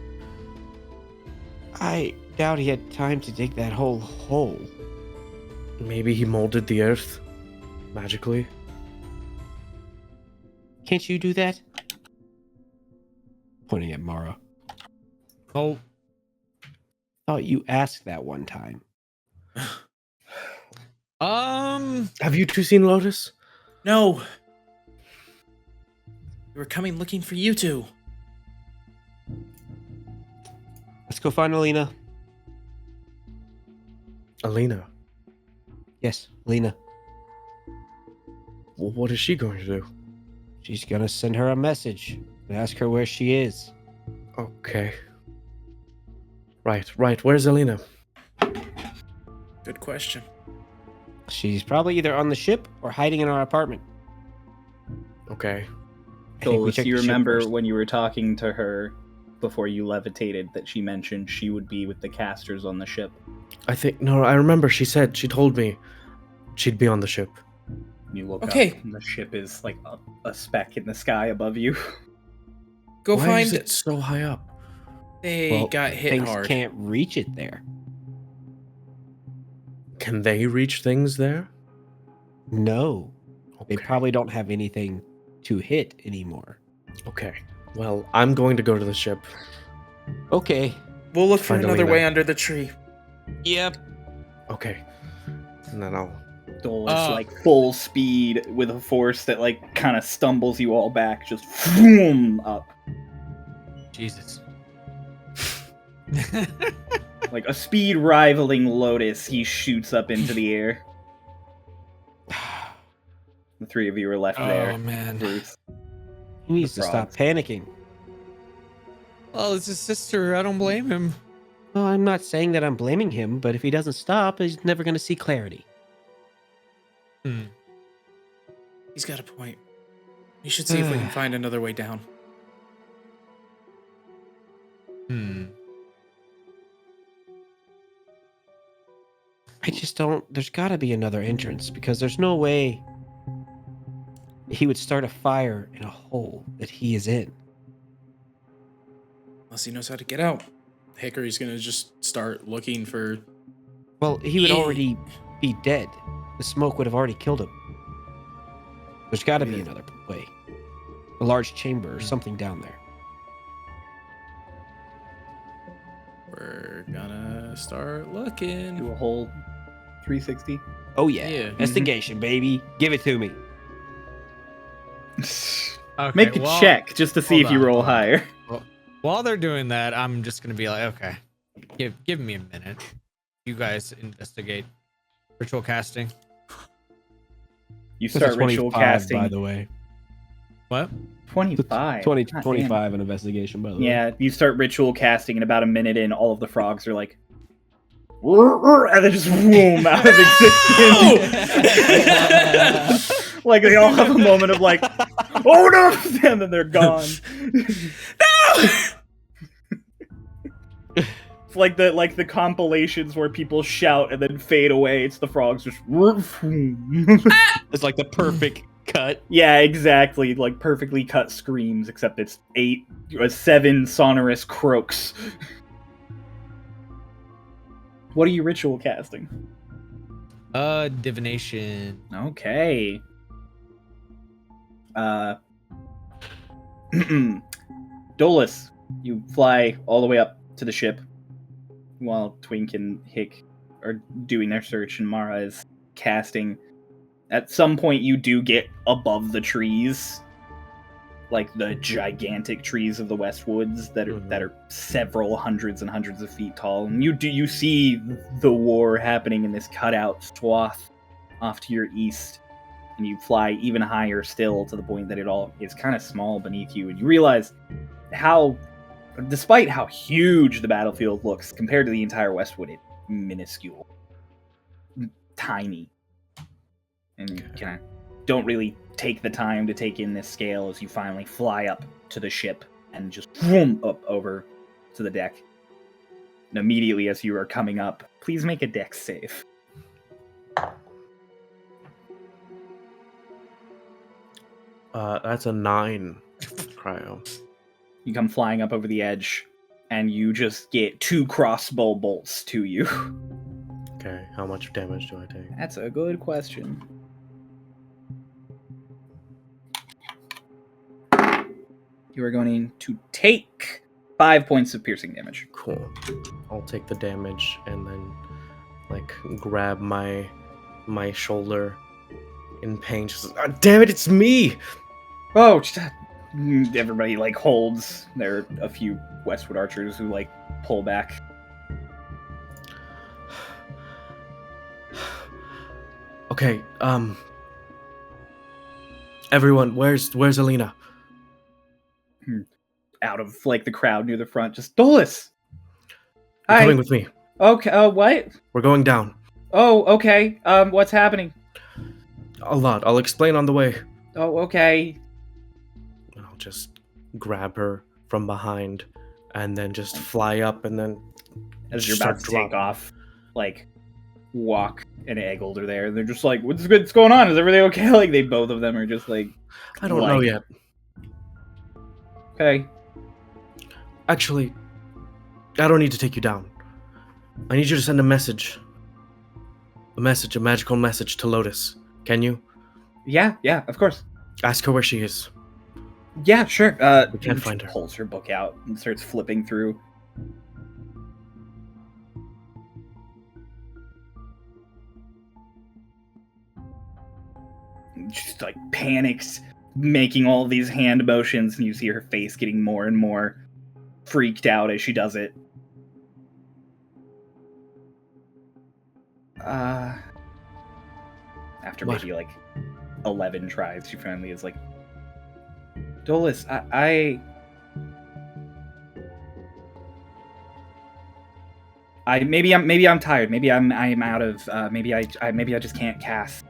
I doubt he had time to dig that whole hole. Maybe he molded the earth magically. Can't you do that? Pointing at Mara. Oh, Thought you asked that one time. Have you two seen Lotus? No. We were coming looking for you two. Let's go find Alina. Alina. Yes, Alina. Well, what is she going to do? She's gonna send her a message and ask her where she is. Okay. Right. Where's Alina? Good question. She's probably either on the ship or hiding in our apartment. Okay. I think we Dolus, check you the ship remember first. when you were talking to her before you levitated that she mentioned she would be with the casters on the ship? I remember she told me she'd be on the ship. You look Okay. up, and the ship is like a speck in the sky above you. Go Why find is it so high up? They Well, got hit things hard. can't reach it there. Can they reach things there? No, Okay. they probably don't have anything to hit anymore. Okay. Well, I'm going to go to the ship. Okay, We'll look for Find another Alina. way under the tree. Yep. Okay. And then I'll. Dolus, like full speed with a force that like kind of stumbles you all back, just boom up. Jesus. Like a speed rivaling Lotus, he shoots up into the air. The three of you are left there. Oh man. Bruce. He needs to stop panicking. Well, it's his sister. I don't blame him. Well, I'm not saying that I'm blaming him, but if he doesn't stop, he's never going to see clarity. He's got a point. We should see if we can find another way down. I just don't. There's got to be another entrance because there's no way he would start a fire in a hole that he is in. Unless he knows how to get out. Hickory's gonna just start looking for... Well, he would already be dead. The smoke would have already killed him. There's got to be another way. A large chamber or something down there. We're gonna start looking. Do a whole 360. Oh yeah, Yeah. investigation, baby. Give it to me. Okay, Make a check just to see hold if you on, roll hold on. higher. Well, while they're doing that, I'm just gonna be like, okay, give me a minute. You guys investigate ritual casting. You This is start ritual 25, casting. by the way. What? 25. 20, God 25 in investigation, by the damn. way. Yeah, you start ritual casting, and about a minute in, all of the frogs are like, and they just boom out of existence. Like they all have a moment of like, oh no, and then they're gone. It's like the compilations where people shout and then fade away. It's the frogs just. It's like the perfect cut. Yeah, exactly. Like perfectly cut screams, except it's 7 sonorous croaks. What are you ritual casting? Divination. Okay. Dolus, you fly all the way up to the ship while Twink and Hick are doing their search and Mara is casting. At some point you do get above the trees, like the gigantic trees of the Westwoods that are several hundreds and hundreds of feet tall. And you see the war happening in this cutout swath off to your east. And you fly even higher still to the point that it all is kind of small beneath you. And you realize despite how huge the battlefield looks compared to the entire Westwood, it's minuscule. Tiny. And you kind of don't really take the time to take in this scale as you finally fly up to the ship and just boom up over to the deck. And immediately as you are coming up, please make a dex save. That's a 9 cryo. You come flying up over the edge, and you just get 2 crossbow bolts to you. Okay, how much damage do I take? That's a good question. You are going to take 5 points of piercing damage. Cool. I'll take the damage and then, like, grab my shoulder in pain. Just, damn it, it's me! Oh, everybody, like, holds. There are a few Westwood archers who, like, pull back. Okay, everyone, where's Alina? Out of, like, the crowd near the front, just, Dolus! You're Hi. coming with me. Okay, what? We're going down. Oh, okay. What's happening? A lot. I'll explain on the way. Oh, okay. And I'll just grab her from behind and then just fly up and then As you're start about to take dropping. off, like, Walk and Eggold are there. They're just like, what's going on? Is everything okay? Like, they both of them are just like... I don't know like, yet. Okay. Actually, I don't need to take you down. I need you to send a message. A magical message to Lotus. Can you? Yeah, of course. Ask her where she is. Yeah, sure. We can't find her. Pulls her book out and starts flipping through. just like panics, making all these hand motions, and you see her face getting more and more freaked out as she does it. After What? maybe like 11 tries, she finally is like, Dolus, I maybe I'm tired. Maybe I'm out of. Maybe I just can't cast.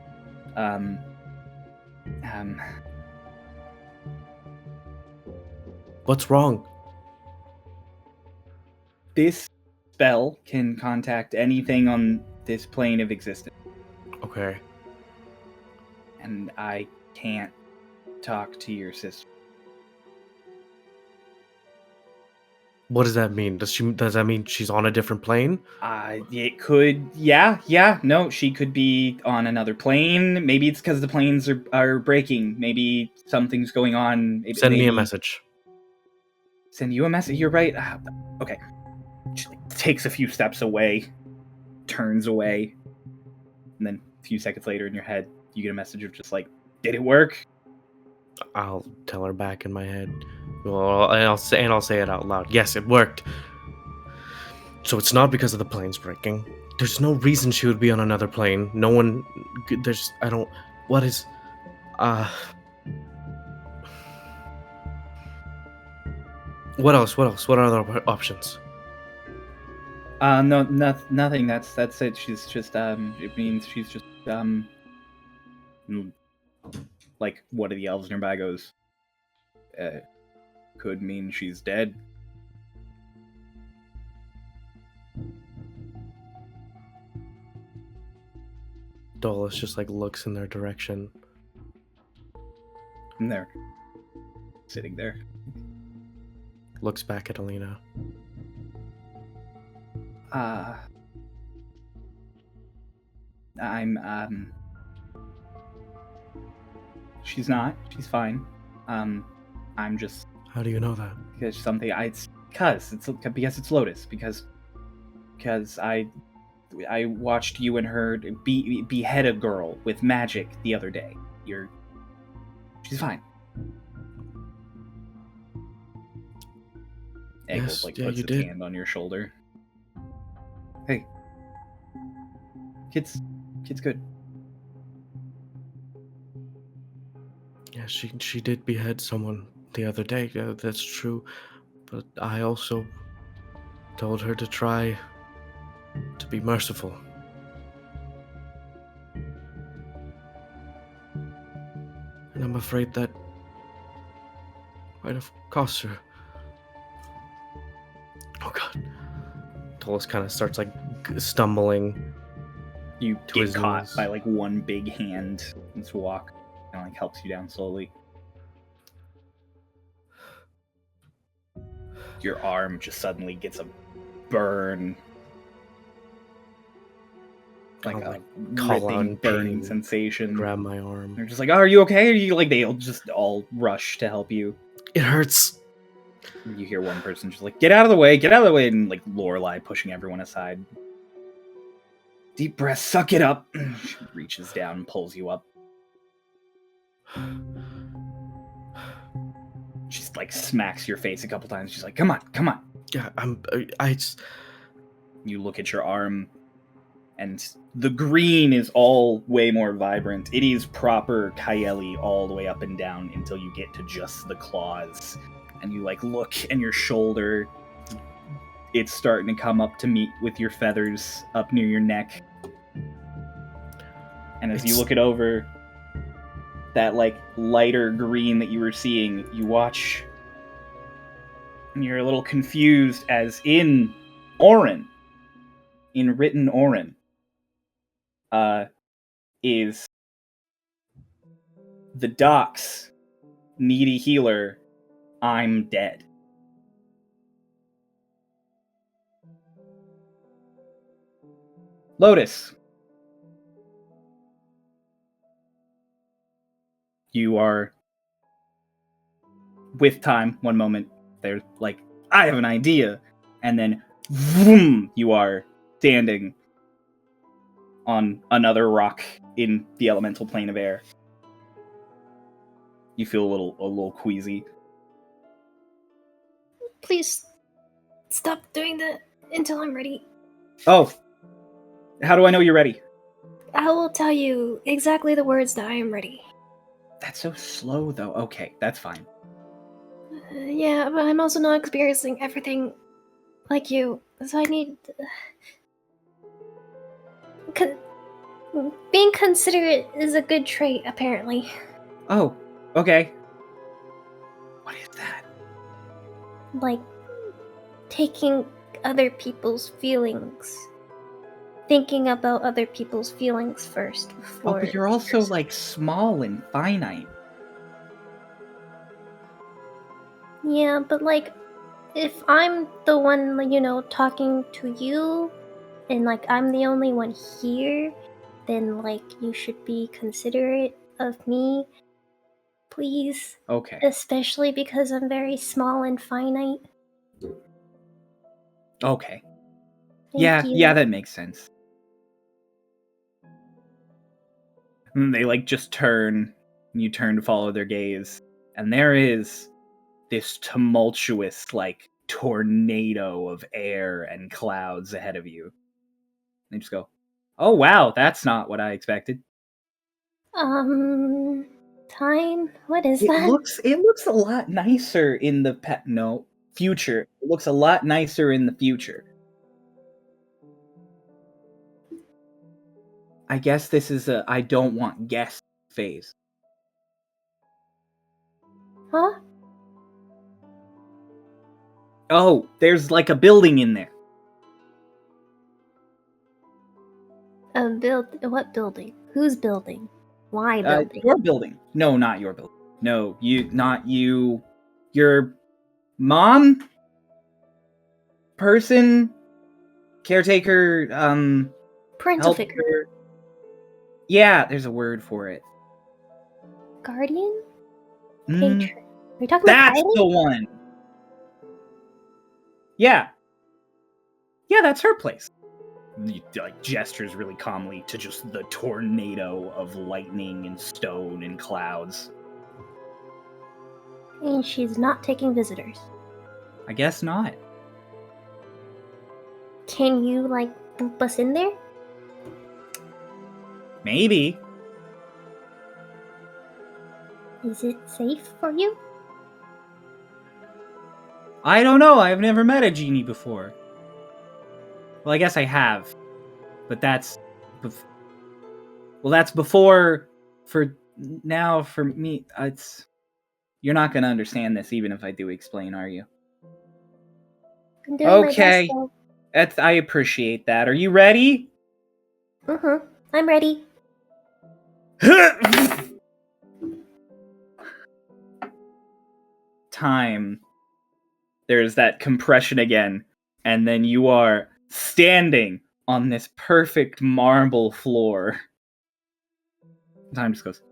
What's wrong? This spell can contact anything on this plane of existence, Okay. and I can't talk to your sister. What does that mean? Does that mean she's on a different plane? It could, yeah. No, she could be on another plane. Maybe it's because the planes are breaking. Maybe something's going on. Send me a Maybe- message. Send you a message. You're right. Okay. She takes a few steps away, turns away, and then a few seconds later in your head, you get a message of just like, did it work? I'll tell her back in my head. Well, and I'll say it out loud. Yes, it worked. So it's not because of the planes breaking. There's no reason she would be on another plane. No one. There's. I don't. What is. What else? What are other options? No, nothing. That's it. She's just it means she's just like one of the elves nearby goes, could mean she's dead. Dolus just like looks in their direction. And they're sitting there. Looks back at Alina. I'm she's not. She's fine. I'm just How do you know that? because something because it's Lotus because I watched you and her behead a girl with magic the other day. She's fine. Eggles Yes, yeah, puts you its did. hand on your shoulder. Hey, kid's good. Yeah, she did behead someone the other day. Yeah, that's true. But I also told her to try to be merciful. And I'm afraid that might have cost her. Oh god. Dolus kind of starts like stumbling. You To get his caught knees. by like one big hand. This walk and like helps you down slowly. Your arm just suddenly gets a burn. Like I'll, a like, call ripping, on burning pain, sensation. Grab my arm. They're just like, oh, are you okay? Are you like they'll just all rush to help you. It hurts. You hear one person just like, get out of the way, and like Lorelei pushing everyone aside. Deep breath, suck it up. She reaches down and pulls you up. She's like smacks your face a couple times. She's like, come on. Yeah, I just. You look at your arm, and the green is all way more vibrant. It is proper Kaeli all the way up and down until you get to just the claws. And you like look, and your shoulder, it's starting to come up to meet with your feathers up near your neck. And as you It's- look it over, that like lighter green that you were seeing, you watch, and you're a little confused as in written Orin, is the docks, needy healer, I'm dead. Lotus. You are with time, one moment, they're like, I have an idea. And then, vroom, you are standing on another rock in the elemental plane of air. You feel a little queasy. Please stop doing that until I'm ready. Oh, how do I know you're ready? I will tell you exactly the words that I am ready. That's so slow, though. Okay, that's fine. Yeah, but I'm also not experiencing everything like you, so I need. Being considerate is a good trait, apparently. Oh, okay. What is that? Like, taking other people's feelings. Thinking about other people's feelings first Oh, before. but you're also, like, small and finite. Yeah, but like, if I'm the one, talking to you, and like I'm the only one here, then like you should be considerate of me, please. Okay. Especially because I'm very small and finite. Okay. Thank you. Yeah, that makes sense. And they, like, just turn, and you turn to follow their gaze, and there is this tumultuous, like, tornado of air and clouds ahead of you. They just go, oh wow, that's not what I expected. Time? What is It that? looks a lot nicer in the future. It looks a lot nicer in the future. I guess this is a I don't want guests phase. Huh? Oh, there's like a building in there. What building? Whose building? Why building? Your building. No, not your building. No, not you. Your mom? Person? Caretaker? Parental figure. helper? Yeah, there's a word for it. Guardian? Mm, Patron. Are you talking that's about the one. Yeah. Yeah, that's her place. He, like, gestures really calmly to just the tornado of lightning and stone and clouds. And she's not taking visitors. I guess not. Can you, like, bump us in there? Maybe. Is it safe for you? I don't know. I've never met a genie before. Well, I guess I have. But that's... that's before... For now, for me, it's... You're not going to understand this even if I do explain, are you? I'm doing my Okay. best, though. I appreciate that. Are you ready? I'm ready. Time. There's that compression again, and then you are standing on this perfect marble floor. Time just goes,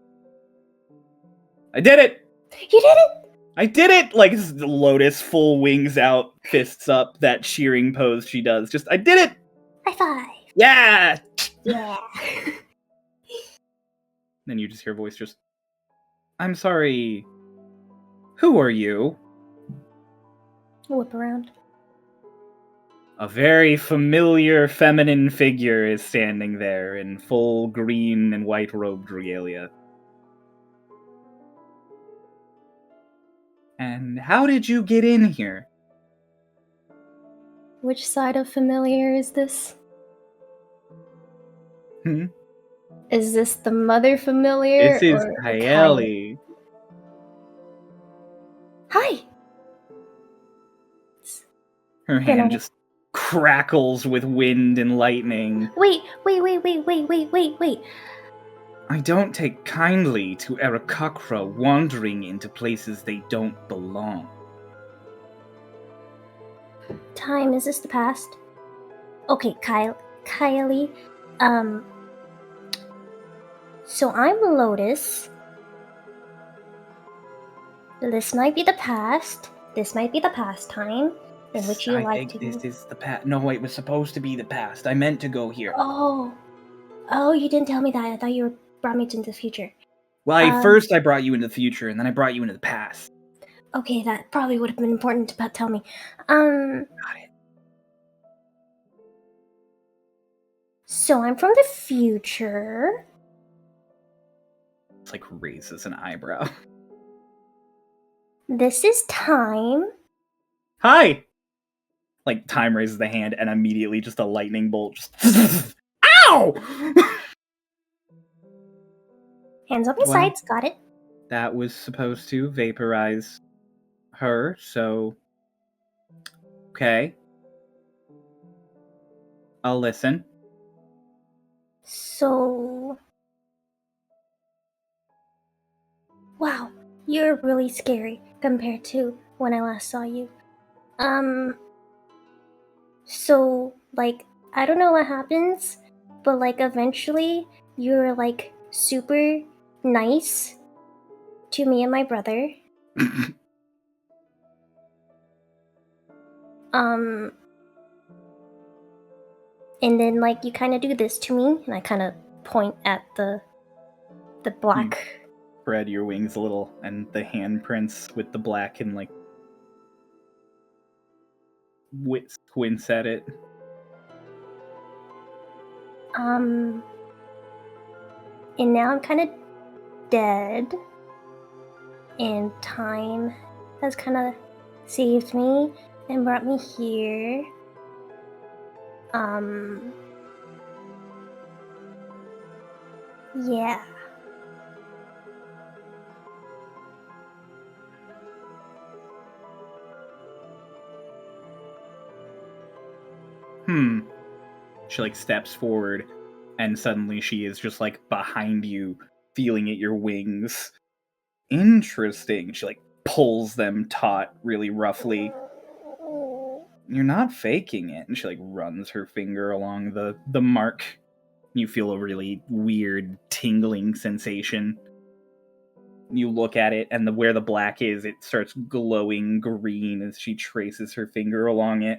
I did it! You did it! I did it! Like, Lotus, full wings out, fists up, that shearing pose she does. Just, I did it! High five! Yeah! Yeah. Then you just hear a voice just, I'm sorry, who are you? Whip around. A very familiar feminine figure is standing there in full green and white robed regalia. And how did you get in here? Which side of familiar is this? Hmm? Is this the mother familiar? This is or Kaeli. Hi! Her Hello. hand just crackles with wind and lightning. Wait. I don't take kindly to Arakakra wandering into places they don't belong. Time, is this the past? Okay, Kylie. So I'm Lotus. This might be the past. This might be the past time in which you I like think to. this is the past. No, it was supposed to be the past. I meant to go here. Oh, you didn't tell me that. I thought you brought me into the future. Well, first I brought you into the future, and then I brought you into the past. Okay, that probably would have been important to tell me. Got it. So I'm from the future. It's like raises an eyebrow. This is time. Hi! Like, Time raises the hand, and immediately just a lightning bolt just... Ow! Hands on my Well, sides, got it. That was supposed to vaporize her, so... Okay. I'll listen. So... Wow, you're really scary compared to when I last saw you. So, like, I don't know what happens, but, like, eventually you're, like, super nice to me and my brother. And then, like, you kind of do this to me, and I kind of point at the black. Spread your wings a little, and the handprints with the black and, like, squints at it. And now I'm kind of dead, and time has kind of saved me and brought me here. Yeah. She, like, steps forward, and suddenly she is just, like, behind you, feeling at your wings. Interesting. She, like, pulls them taut really roughly. You're not faking it. And she, like, runs her finger along the mark. You feel a really weird tingling sensation. You look at it, and where the black is, it starts glowing green as she traces her finger along it.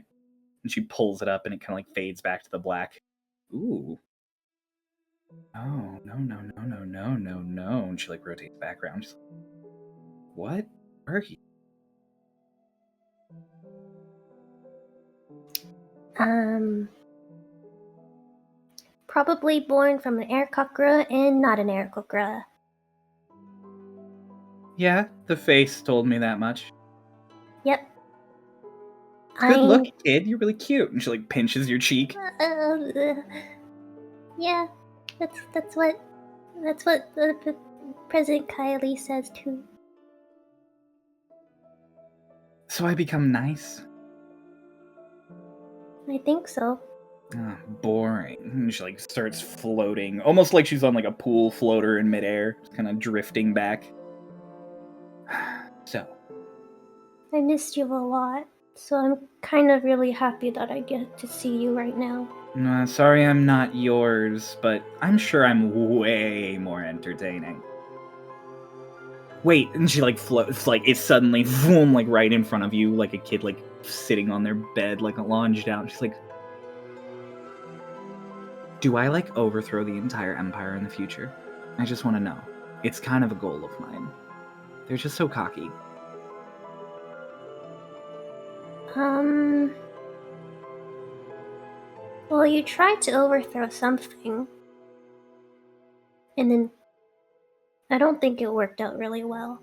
And she pulls it up, and it kind of, like, fades back to the black. Ooh. Oh, no. And she, like, rotates back around. She's like, what are you? Probably born from an Aarakocra and not an Aarakocra. Yeah, the face told me that much. Yep. Good look, kid. You're really cute. And she, like, pinches your cheek. Yeah, that's what President Kylie says too. So I become nice? I think so. Oh, boring. And she, like, starts floating, almost like she's on, like, a pool floater in midair, kind of drifting back. So. I missed you a lot, so I'm kind of really happy that I get to see you right now. Sorry I'm not yours, but I'm sure I'm way more entertaining. Wait, and she, like, floats, like, it's suddenly, boom, like, right in front of you, like a kid, like, sitting on their bed, like, lunged out. She's like, do I, like, overthrow the entire empire in the future? I just want to know. It's kind of a goal of mine. They're just so cocky. Well, you tried to overthrow something. And then I don't think it worked out really well.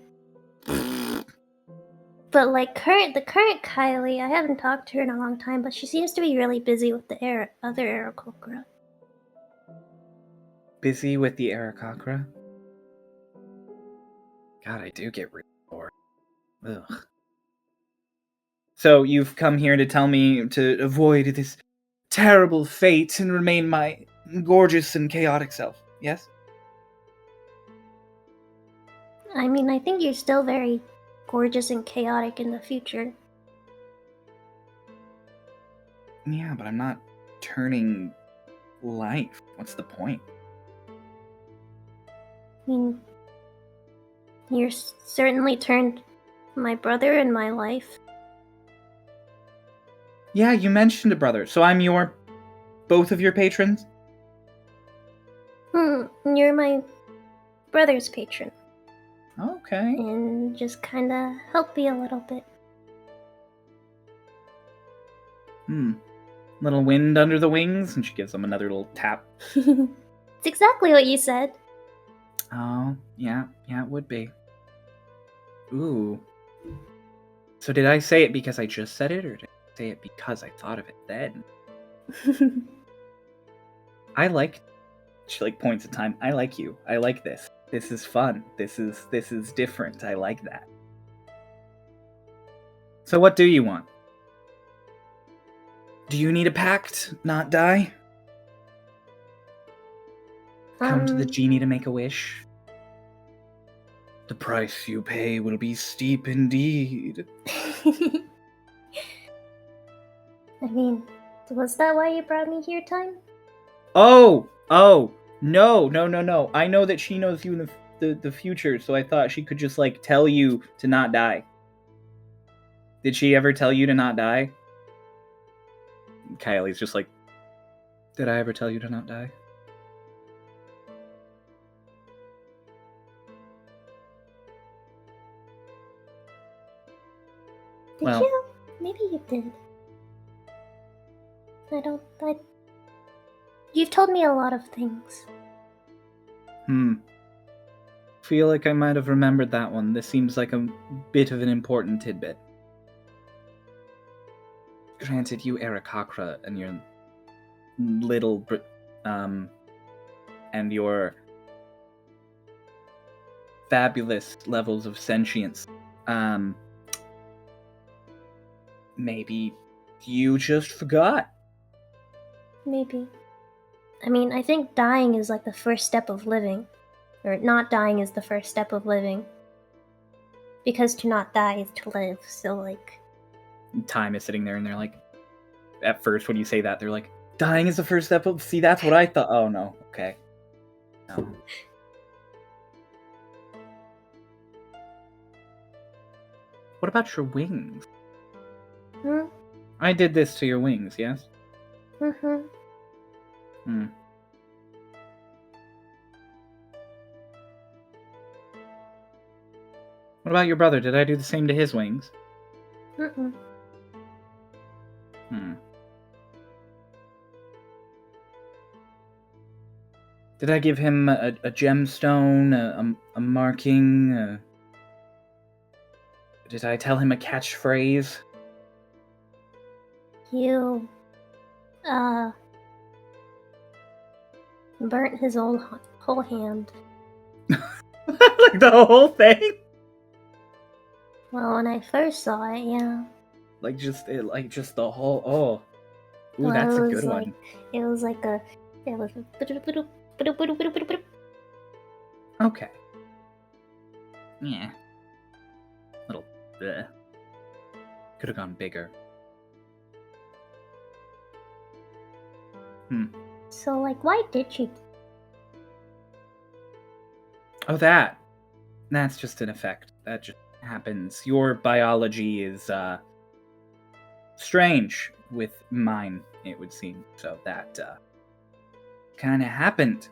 But, like, the current Kylie, I haven't talked to her in a long time, but she seems to be really busy with the other Aarakocra. Busy with the Aarakocra? God, I do get really bored. Ugh. So you've come here to tell me to avoid this terrible fate and remain my gorgeous and chaotic self, yes? I mean, I think you're still very gorgeous and chaotic in the future. Yeah, but I'm not turning life. What's the point? I mean, you're certainly turned my brother in my life. Yeah, you mentioned a brother, so I'm both of your patrons? You're my brother's patron Okay. and just kind of help you a little bit. Little wind under the wings, and she gives him another little tap. It's exactly what you said. Oh, yeah, it would be. Ooh. So did I say it because I just said it, or did I say it because I thought of it then? I like... She, like, points at time. I like you. I like this. This is fun. This is different. I like that. So what do you want? Do you need a pact, not die? Come to the genie to make a wish? The price you pay will be steep indeed. I mean, was that why you brought me here, Time? Oh, no. I know that she knows you in the future, so I thought she could just, like, tell you to not die. Did she ever tell you to not die? Kylie's just like, did I ever tell you to not die? Did Well- you? Maybe you did. You've told me a lot of things. Feel like I might have remembered that one. This seems like a bit of an important tidbit. Granted, you Aarakocra and your little and your fabulous levels of sentience. Maybe you just forgot. Maybe. I mean, I think dying is like the first step of living. Or not dying is the first step of living. Because to not die is to live, so like... Time is sitting there and they're like, at first when you say that, they're like, dying is the first step of... See, that's what I thought. Oh, no. Okay. No. What about your wings? Hmm? I did this to your wings, yes? Mm-hmm. What about your brother? Did I do the same to his wings? Mm-mm. Did I give him a gemstone, a marking? Did I tell him a catchphrase? You... burnt his whole hand. Like the whole thing? Well, when I first saw it, yeah. Like just the whole... Oh. Ooh, Well, that's it a was good like, one. It was like a... It was... Okay. Yeah. Little... Bleh. Could have gone bigger. So, like, why did you... Oh, that. That's just an effect. That just happens. Your biology is, strange with mine, it would seem. So that, kinda happened.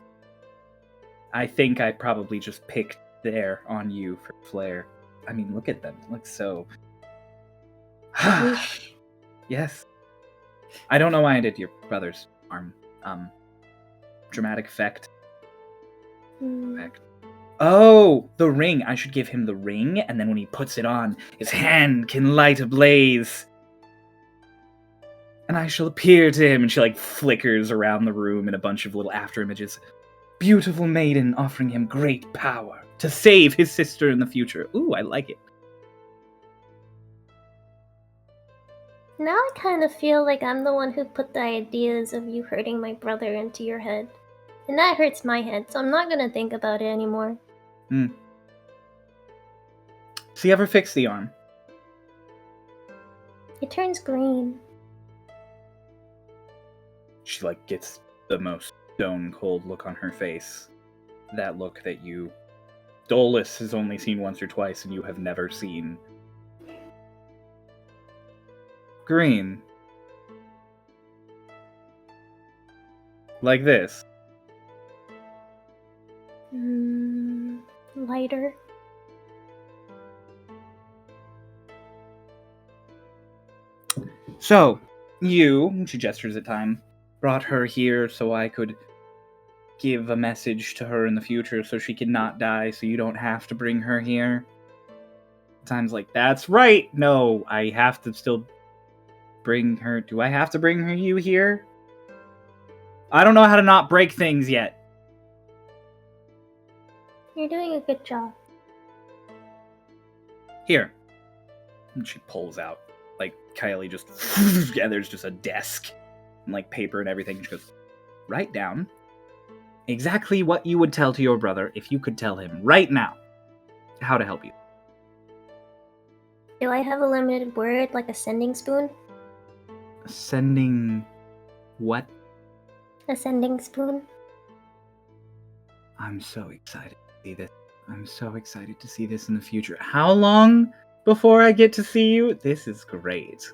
I think I probably just picked there on you for flair. I mean, look at them. It looks so... Yes. I don't know why I did your brother's arm. Dramatic effect. Oh, the ring. I should give him the ring, and then when he puts it on, his hand can light a blaze. And I shall appear to him, and she, like, flickers around the room in a bunch of little after images. Beautiful maiden offering him great power to save his sister in the future. Ooh, I like it. Now I kind of feel like I'm the one who put the ideas of you hurting my brother into your head. And that hurts my head, so I'm not gonna think about it anymore. So you ever fix the arm? It turns green. She, like, gets the most stone cold look on her face. That look that you... Dolus has only seen once or twice, and you have never seen. Green. Like this. Mm. lighter. So, you, she gestures at time, brought her here so I could give a message to her in the future so she could not die, so you don't have to bring her here. Time's like, that's right! No, I have to still bring her. Do I have to bring you here? I don't know how to not break things yet. You're doing a good job. Here. And she pulls out, like, Kylie just, yeah, there's just a desk and, like, paper and everything. She goes, write down exactly what you would tell to your brother if you could tell him right now how to help you. Do I have a limited word, like a sending spoon? Sending what? A sending spoon? I'm so excited to see this. I'm so excited to see this in the future. How long before I get to see you? This is great.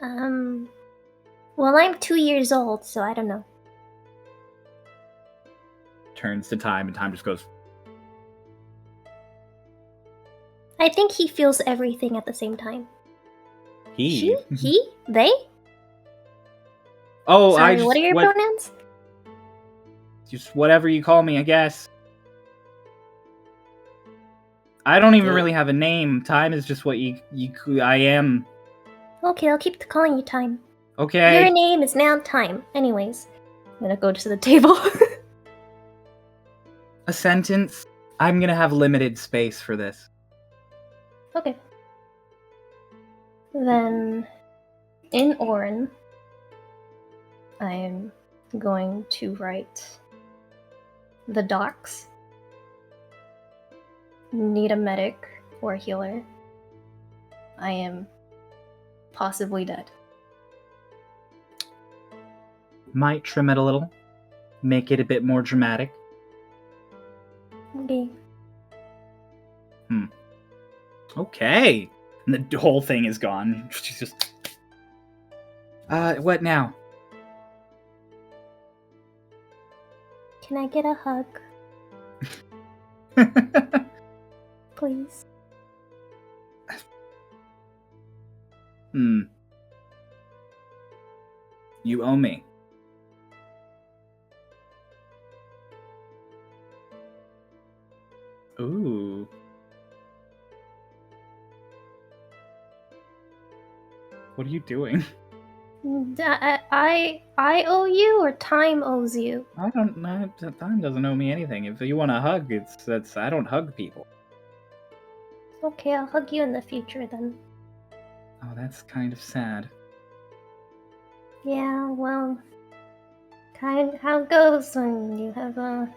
Well, I'm 2 years old, so I don't know. Turns to time, and time just goes, I think he feels everything at the same time. he? He? They? Oh, Sorry, I just, what are your pronouns? just whatever you call me, I guess. I don't even really have a name. Time is just what I am. Okay, I'll keep calling you Time. Okay. Your name is now Time. Anyways, I'm gonna go to the table. A sentence. I'm gonna have limited space for this. Okay. Then, in Orin, I am going to write the docks. Need a medic or a healer. I am possibly dead. Might trim it a little. Make it a bit more dramatic. Okay. Okay. And the whole thing is gone. She's just... what now? Can I get a hug, please? You owe me. Ooh. What are you doing? I owe you, or Time owes you? I don't know. Time doesn't owe me anything. If you want a hug, that's I don't hug people. Okay, I'll hug you in the future then. Oh, that's kind of sad. Yeah, well, kind how it goes when you have a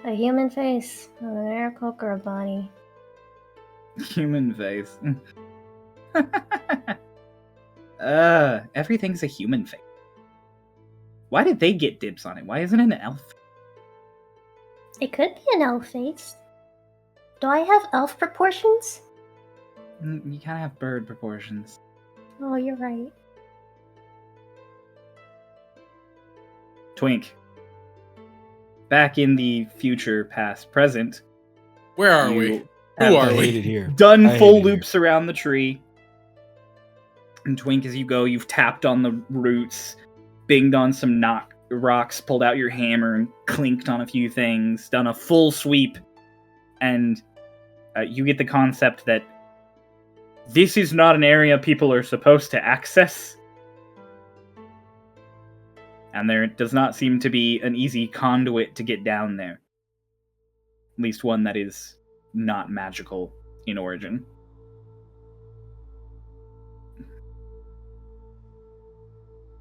human face, an air coker body. Human face. Everything's a human face. Why did they get dibs on it? Why isn't it an elf? It could be an elf face. Do I have elf proportions? You kind of have bird proportions. Oh, you're right. Twink. Back in the future, past, present. Where are you we? have Who are I we? hate it here. Done I full hate it loops around the tree. And Twink, as you go, you've tapped on the roots, binged on some rocks, pulled out your hammer and clinked on a few things, done a full sweep, and you get the concept that this is not an area people are supposed to access. And there does not seem to be an easy conduit to get down there. At least one that is not magical in origin.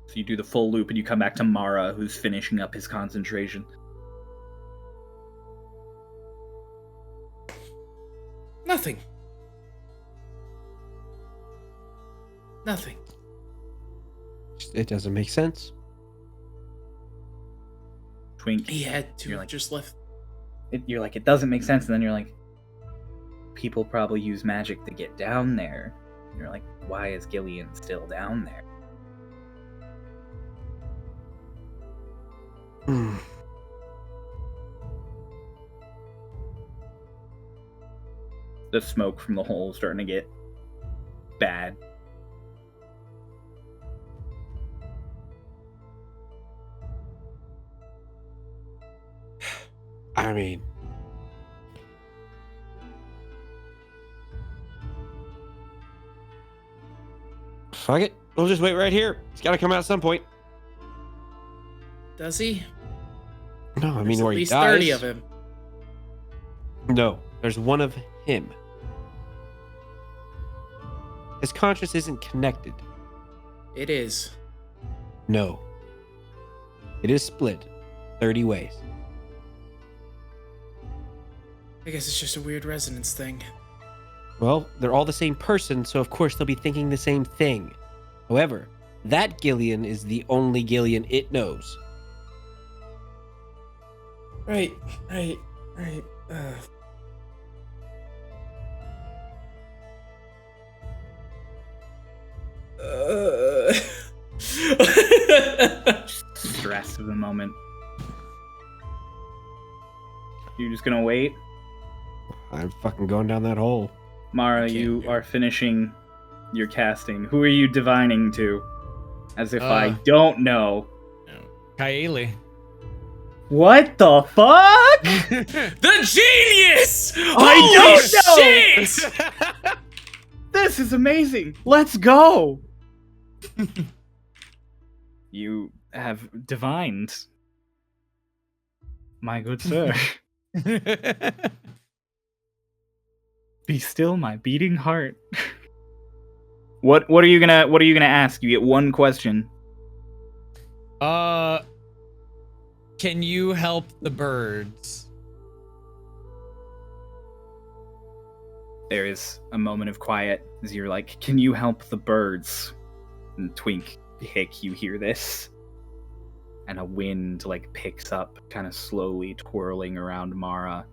So you do the full loop and you come back to Mara, who's finishing up his concentration. Nothing. Nothing. It doesn't make sense. Twink. He had to You're have like- just left. You're like, it doesn't make sense, and then you're like, people probably use magic to get down there. And you're like, why is Gillian still down there? the smoke from the hole starting to get bad. I mean, fuck it. We'll just wait right here. He's got to come out at some point. Does he? No, I There's mean at where he least dies. 30 of him. No, there's one of him. His conscience isn't connected. It is. No. It is split 30 ways. I guess it's just a weird resonance thing. Well, they're all the same person, so of course they'll be thinking the same thing. However, that Gillian is the only Gillian it knows. Right. Stress of the moment. You're just gonna wait? I'm fucking going down that hole. Mara, you are finishing your casting. Who are you divining to? As if I don't know. Kaeli. What the fuck? The genius! I don't know! Shit! This is amazing! Let's go! You have divined. My good sir. Be still my beating heart. What are you gonna ask? You get one question. Can you help the birds? There is a moment of quiet as you're like, can you help the birds? And Twink, Hick, you hear this. And a wind like picks up, kind of slowly twirling around Mara.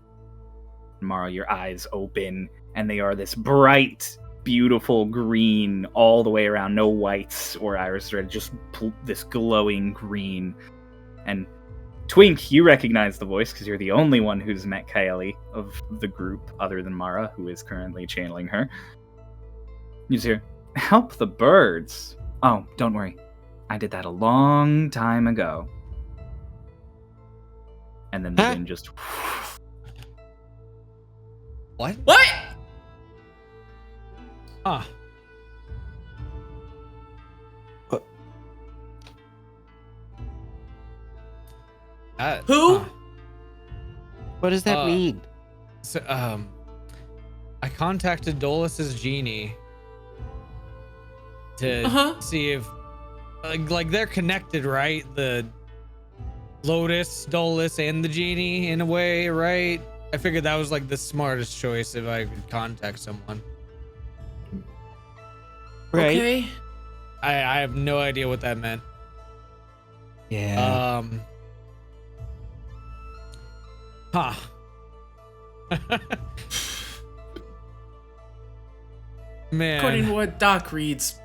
Mara, your eyes open, and they are this bright, beautiful green all the way around. No whites or iris thread, just this glowing green. And Twink, you recognize the voice because you're the only one who's met Kaeli of the group other than Mara, who is currently channeling her. You just hear, help the birds. Oh, don't worry. I did that a long time ago. And then the wind just... What? What? Ah. What? Who? What does that mean? So, I contacted Dolus's genie to see if, like they're connected, right? The Lotus, Dolus, and the genie in a way, right? I figured that was like the smartest choice if I could contact someone. Right. Okay. I have no idea what that meant. Yeah. Huh. Man. According to what Doc reads,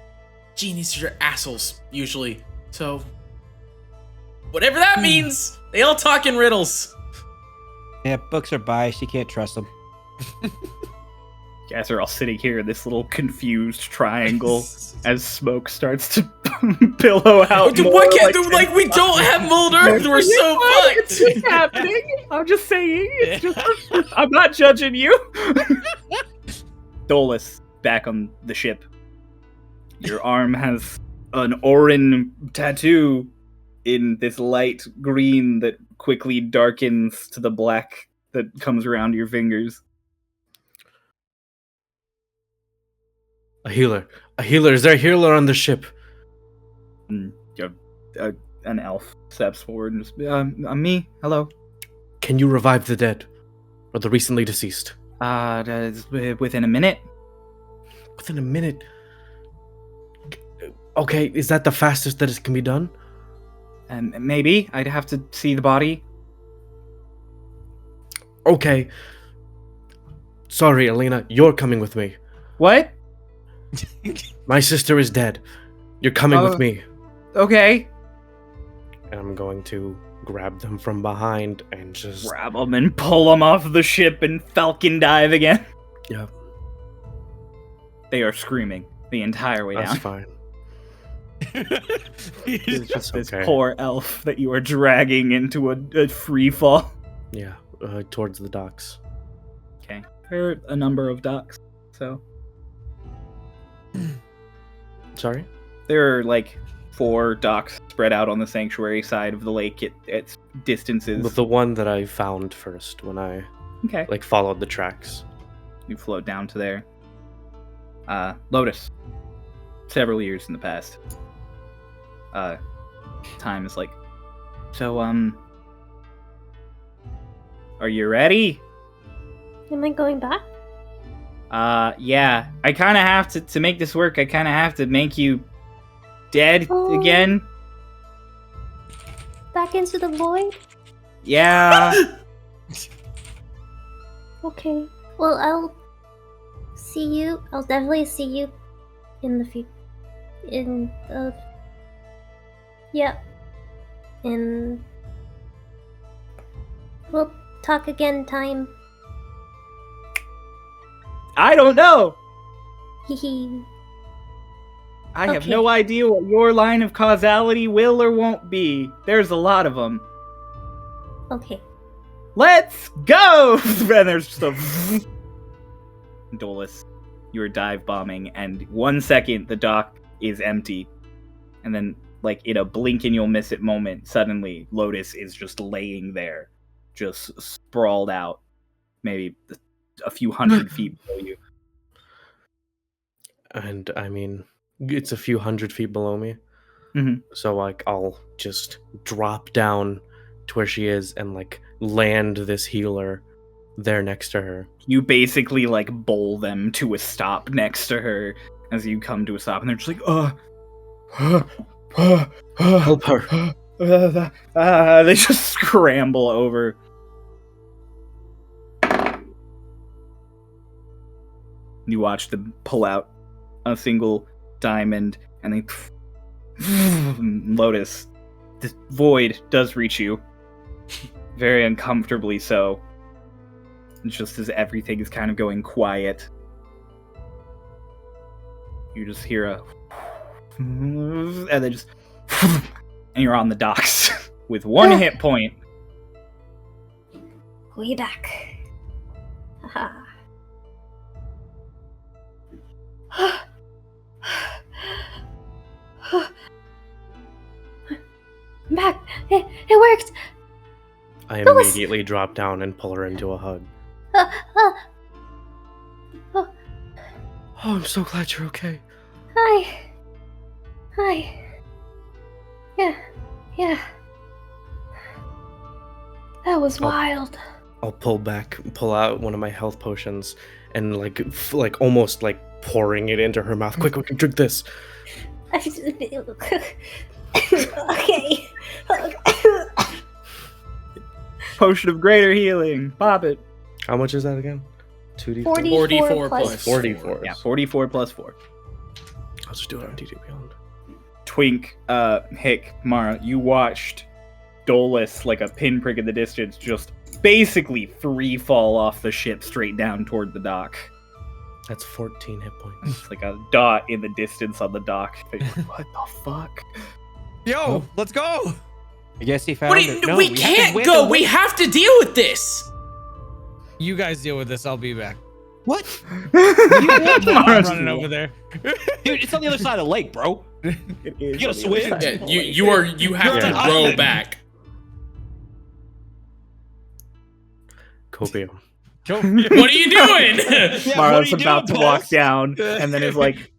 genies are assholes, usually. So, whatever that means, they all talk in riddles. Yeah, books are biased. You can't trust them. You guys are all sitting here in this little confused triangle as smoke starts to billow out. Dude, more, what can't like we don't have mold earth. We're so fucked. It's just happening. I'm just saying. It's just, I'm not judging you. Dolus, back on the ship. Your arm has an Orin tattoo in this light green that quickly darkens to the black that comes around your fingers. A healer. Is there a healer on the ship? And, an elf steps forward and just, me? Hello? Can you revive the dead? Or the recently deceased? Within a minute? Within a minute? Okay, is that the fastest that it can be done? Maybe. I'd have to see the body. Okay. Sorry, Elena, you're coming with me. What? My sister is dead. You're coming with me. Okay. And I'm going to grab them from behind and just... Grab them and pull them off the ship and falcon dive again. Yeah. They are screaming the entire way That's down. fine. It's just this okay. poor elf that you are dragging into a free fall. Yeah, towards the docks. Okay. There are a number of docks, so Sorry? there are like 4 docks spread out on the sanctuary side of the lake at its distances. But the one that I found first when I Okay. followed the tracks. You float down to there. Lotus. Several years in the past. Time is like, so, are you ready? Am I going back? Yeah. I kind of have to make this work, I kind of have to make you dead again. Back into the void? Yeah. Okay. Well, I'll see you. I'll definitely see you in the future. Yeah. And we'll talk again time. I don't know. Hehe. I have Okay. no idea what your line of causality will or won't be. There's a lot of them. Okay. Let's go! And there's just a... Dolus, you are dive bombing, and 1 second the dock is empty. And then, like, in a blink and you'll miss it moment, suddenly Lotus is just laying there, just sprawled out, maybe a few hundred feet below you. And I mean, it's a few hundred feet below me. Mhm. So, like, I'll just drop down to where she is and, like, land this healer there next to her. You basically, like, bowl them to a stop next to her as you come to a stop, and they're just like, Help her. They just scramble over. You watch them pull out a single diamond, and they... Lotus, this void does reach you. Very uncomfortably so. Just as everything is kind of going quiet. You just hear a... And then just... And you're on the docks with 1 hit point. Way back. Haha. I'm back. It worked. I Lois! immediately drop down and pull her into a hug. Oh, Oh, I'm so glad you're okay. hi. Hi. Yeah. That was wild. I'll pull out one of my health potions, and like almost like pouring it into her mouth. Quick, drink this. Okay. Potion of greater healing. Pop it. How much is that again? 2d4? 44 plus plus 44. Yeah, 44 plus 4. I'll just do it on D2 Beyond. Twink, Hick, Mara, you watched Dolus, like a pinprick in the distance, just basically free fall off the ship straight down toward the dock. That's 14 hit points. It's like a dot in the distance on the dock. Like, what the fuck? Yo, let's go. I guess he found What it. do you, No, we have to- can't have go. to We wait. have to deal with this. You guys deal with this. I'll be back. What? I'm Mara's running over there. Dude, it's on the other side of the lake, bro. It is You gotta on the other swim. side Yeah, of the you lake. you have You're to an row island. back. Copio. Go. What are you doing? Yeah, what Mara's are you about doing, to walk boss? down, and then is like,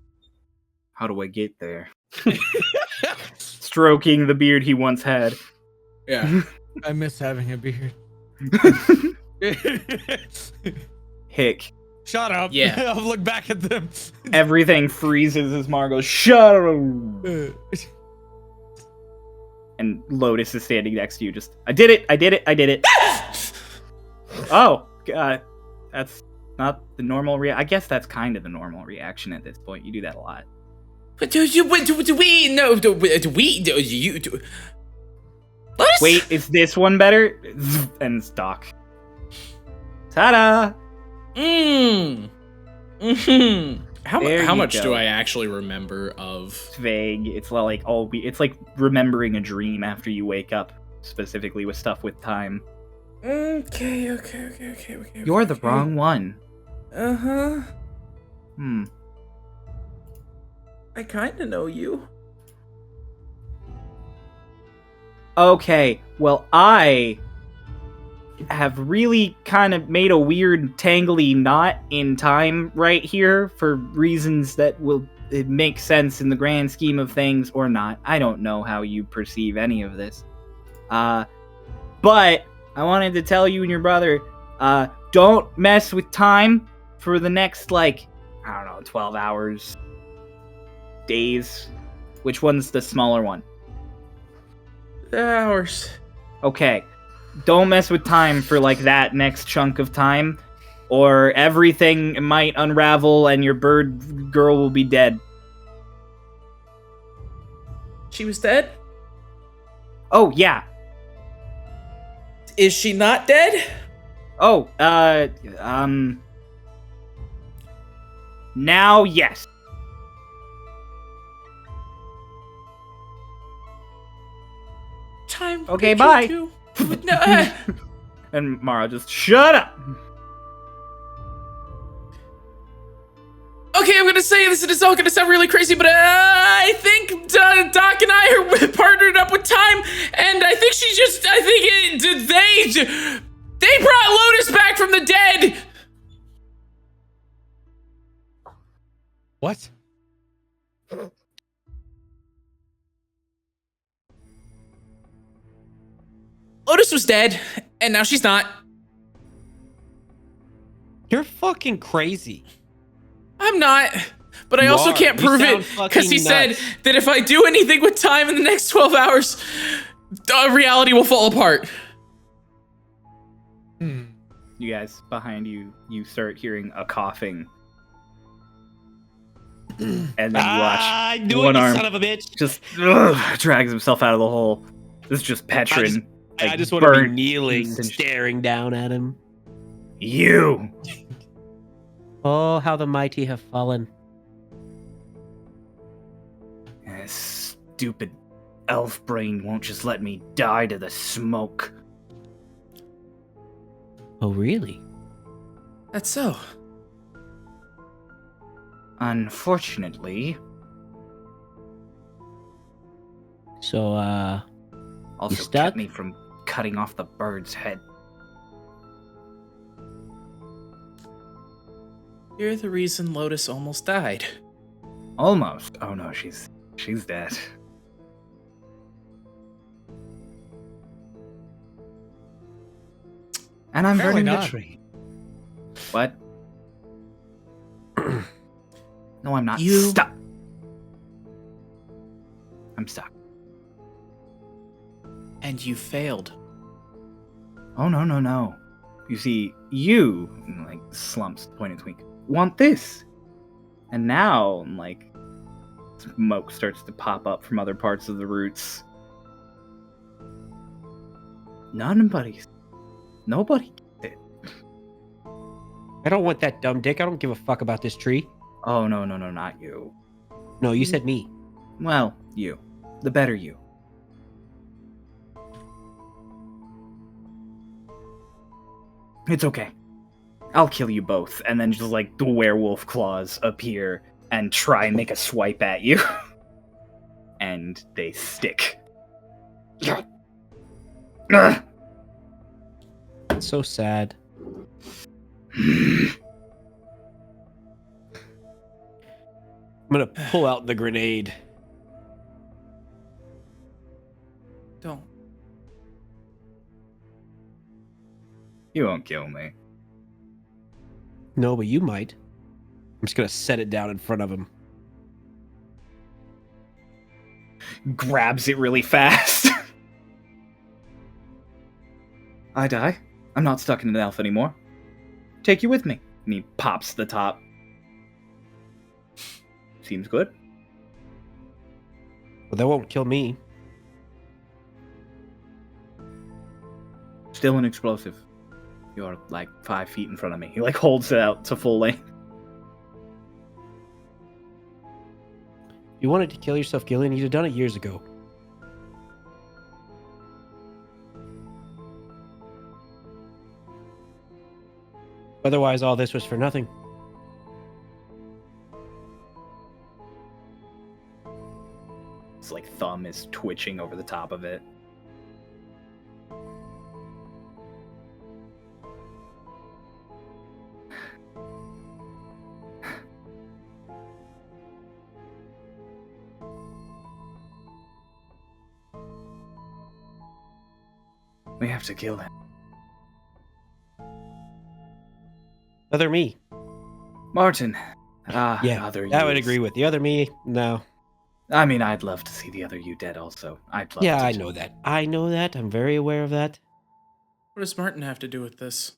how do I get there? Stroking the beard he once had. Yeah. I miss having a beard. Hick. Shut up. Yeah. I'll look back at them. Everything freezes as Mara goes, shut up. And Lotus is standing next to you, just, I did it. Oh, that's not the normal I guess that's kind of the normal reaction at this point. You do that a lot. But do we no do we do you do? Lotus? Wait, is this one better? And it's Doc. Ta-da! Mm-hmm. There how you much do go. I actually remember of? It's vague. It's like it's like remembering a dream after you wake up, specifically with stuff with time. Okay. You're the wrong one. Uh-huh. Hmm. I kind of know you. Okay, well, I have really kind of made a weird tangly knot in time right here for reasons that will make sense in the grand scheme of things or not. I don't know how you perceive any of this. But I wanted to tell you and your brother, don't mess with time for the next, like, I don't know, 12 hours, days. Which one's the smaller one? Hours. Okay. Don't mess with time for, like, that next chunk of time, or everything might unravel and your bird girl will be dead. She was dead? Oh, yeah. Is she not dead? Oh, now, yes. Time. Okay, bye. No. And Mara just, shut up! Okay, I'm gonna say this, and it's all gonna sound really crazy, but I think Doc and I are partnered up with time, and I think they brought Lotus back from the dead. What? Lotus was dead, and now she's not. You're fucking crazy. I'm not. But I You also are. can't You prove sound it because he fucking said nuts. that if I do anything with time in the next 12 hours, reality will fall apart. You guys, behind you, you start hearing a coughing. And then you watch I knew one it, you arm son of a bitch. just drags himself out of the hole. This is just Petran. I like, just want to be burnt kneeling, and singed. staring down at him. You! Oh, how the mighty have fallen. Stupid elf brain won't just let me die to the smoke. Oh, really? That's so. Unfortunately, So, also stuck? kept me from cutting off the bird's head. You're the reason Lotus almost died. Almost. Oh no, she's dead. And I'm Apparently burning the not. tree. What? No, I'm not. You- Stop. I'm stuck. And you failed. Oh no. You see, you like slumps, point and twink. Want this? And now, like, smoke starts to pop up from other parts of the roots. Nobody. I don't want that dumb dick. I don't give a fuck about this tree. Oh no, not you. No, you said me. Well, you. The better you. It's okay. I'll kill you both, and then just like the werewolf claws appear and try and make a swipe at you. And they stick. It's so sad. I'm gonna pull out the grenade. Don't. You won't kill me. No, but you might. I'm just gonna set it down in front of him. Grabs it really fast. I die. I'm not stuck in an elf anymore. Take you with me. And he pops the top. Seems good. Well, that won't kill me. Still an explosive. You're like 5 feet in front of me. He like holds it out to full length. If you wanted to kill yourself, Gillian, you'd have done it years ago. Otherwise, all this was for nothing. His like thumb is twitching over the top of it. We have to kill him. Other me. Martin. Yeah, other I would yous. agree with the other me. No. I mean, I'd love to see the other you dead also. I'd love Yeah, to. I know that. I know that. I'm very aware of that. What does Martin have to do with this?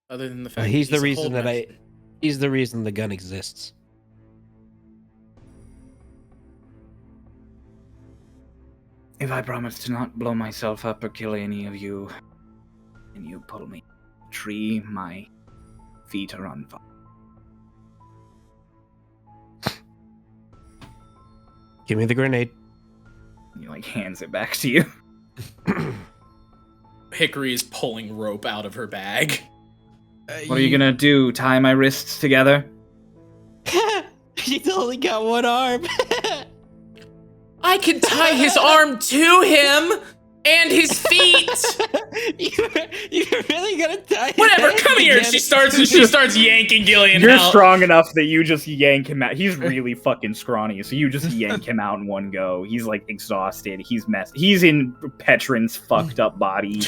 Other than the fact He's that the reason that Holdmeth? He's the reason the gun exists. If I promise to not blow myself up or kill any of you, and you pull me a tree, my feet are on fire. Give me the grenade. He like hands it back to you. Hickory is pulling rope out of her bag. What are you gonna do? Tie my wrists together? He's only got one arm. I can tie his arm to him and his feet. You're really gonna tie his Whatever, hands come here. again? She starts yanking Gillian You're out. strong enough that you just yank him out. He's really fucking scrawny, so you just yank him out in one go. He's like exhausted. He's in Petran's fucked up body.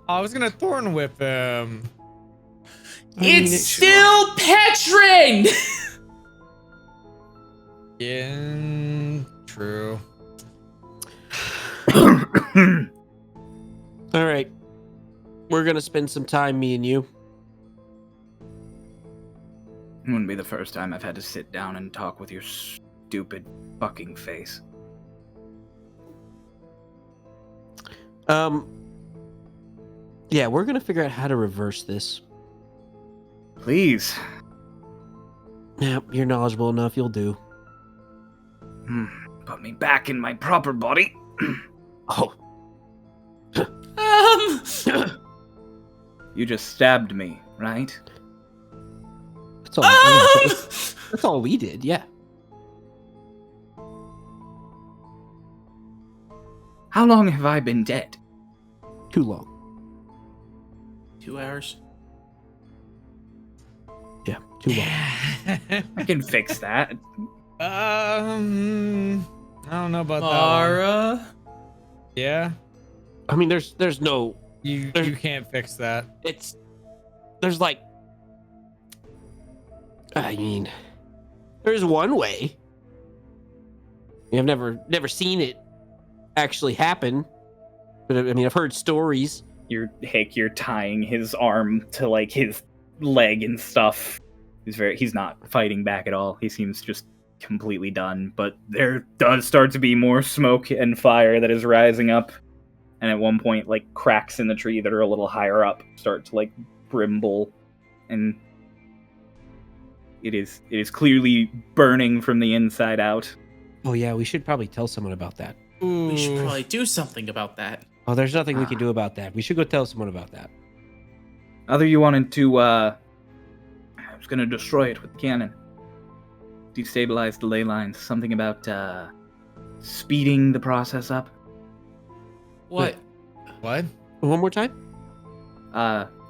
I was gonna thorn whip him. It's still Petran. Yeah, true. All right. We're gonna spend some time, me and you. It wouldn't be the first time I've had to sit down and talk with your stupid fucking face. Yeah, we're gonna figure out how to reverse this. Please. Yeah, you're knowledgeable enough, you'll do. Put me back in my proper body. Oh. You just stabbed me, right? That's all, yeah, that's all we did, yeah. How long have I been dead? Too long. 2 hours. Yeah, too long. I can fix that. I don't know about that. Mara. Yeah, I mean, there's no... you can't fix that. There's like... I mean... There's one way. I've never seen it actually happen. But I mean, I've heard stories. You're tying his arm to like his leg and stuff. He's not fighting back at all. He seems just completely done. But there does start to be more smoke and fire that is rising up. And at one point, like cracks in the tree that are a little higher up start to like brimble, and it is clearly burning from the inside out. Oh yeah, we should probably tell someone about that. We should probably do something about that. Oh, there's nothing we can do about that. We should go tell someone about that. Other you wanted to, I was gonna destroy it with the cannon. Destabilize the ley lines. Something about, speeding the process up. What? What? One more time?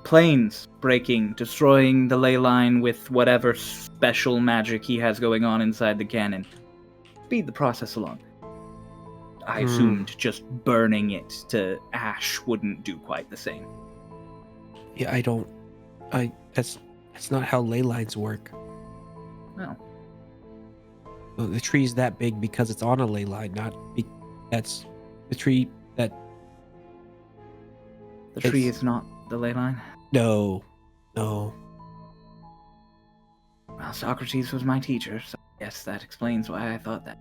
Planes breaking, destroying the ley line with whatever special magic he has going on inside the cannon. Speed the process along. I assumed just burning it to ash wouldn't do quite the same. Yeah, that's not how ley lines work. No. Well, the tree's that big because it's on a ley line, that's the tree that... The tree is not the ley line? No. Well, Socrates was my teacher, so I guess that explains why I thought that.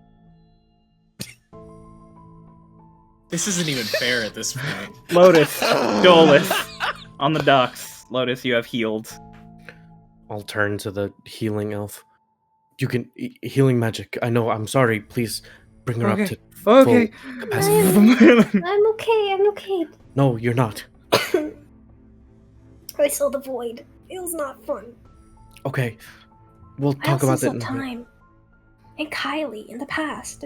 This isn't even fair at this point. Lotus, Dolus, on the docks. Lotus, you have healed. I'll turn to the healing elf. You can healing magic. I know. I'm sorry. Please bring her up Okay. to Okay. full capacity. I'm okay. I'm okay. No, you're not. I saw the void. Feels not fun. Okay, we'll I talk also about saw that. time. And Kylie in the past.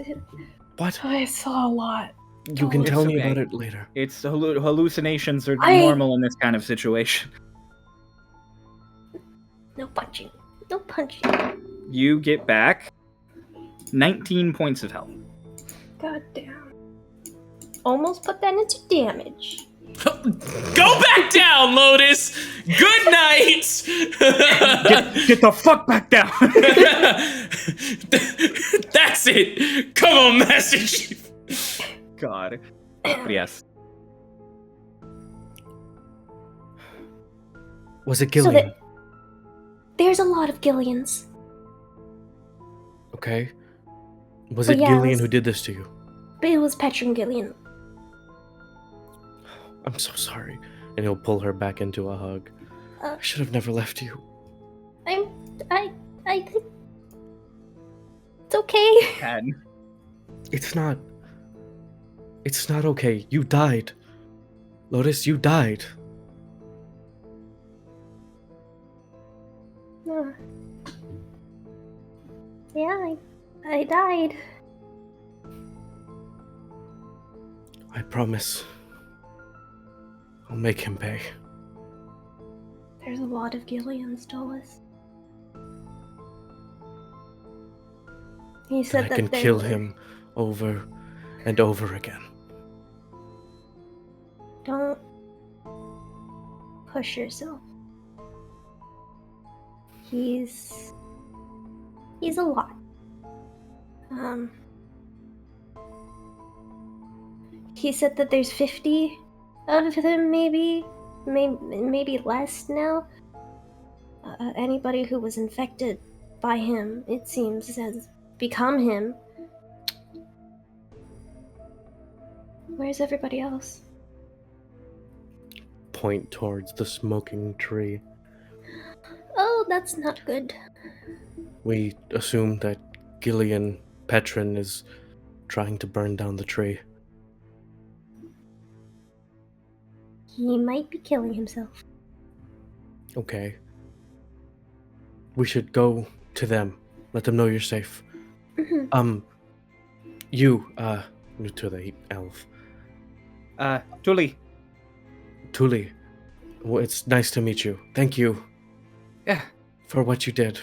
What? I saw a lot. You can It's tell me okay. about it later. It's hallucinations are I- normal in this kind of situation. No punching. No punching. You get back 19 points of health. God damn. Almost put that into damage. Go back down, Lotus! Good night! Get the fuck back down! That's it! Come on, Master Chief! God. But yes. Was it So Gillian? there's a lot of Gillians. Okay. Was But it yeah, it Gillian was- who did this to you? But it was Petran Gillian. I'm so sorry. And he'll pull her back into a hug. Uh, I should have never left you. I think it's okay. Bad. It's not. It's not okay. You died. Lotus, you died. Yeah, I died. I promise. I'll make him pay. There's a lot of Gillians, Dolus. He And said I that can there kill were- him over and over again. Don't push yourself. He's a lot. He said that there's 50 of them, maybe less now. Anybody who was infected by him, it seems, has become him. Where's everybody else? Point towards the smoking tree. Oh, that's not good. We assume that Gillian Petran is trying to burn down the tree. He might be killing himself. Okay. We should go to them. Let them know you're safe. Mhm. You, new to the elf. Julie. Tuli, well, it's nice to meet you. Thank you Yeah. for what you did.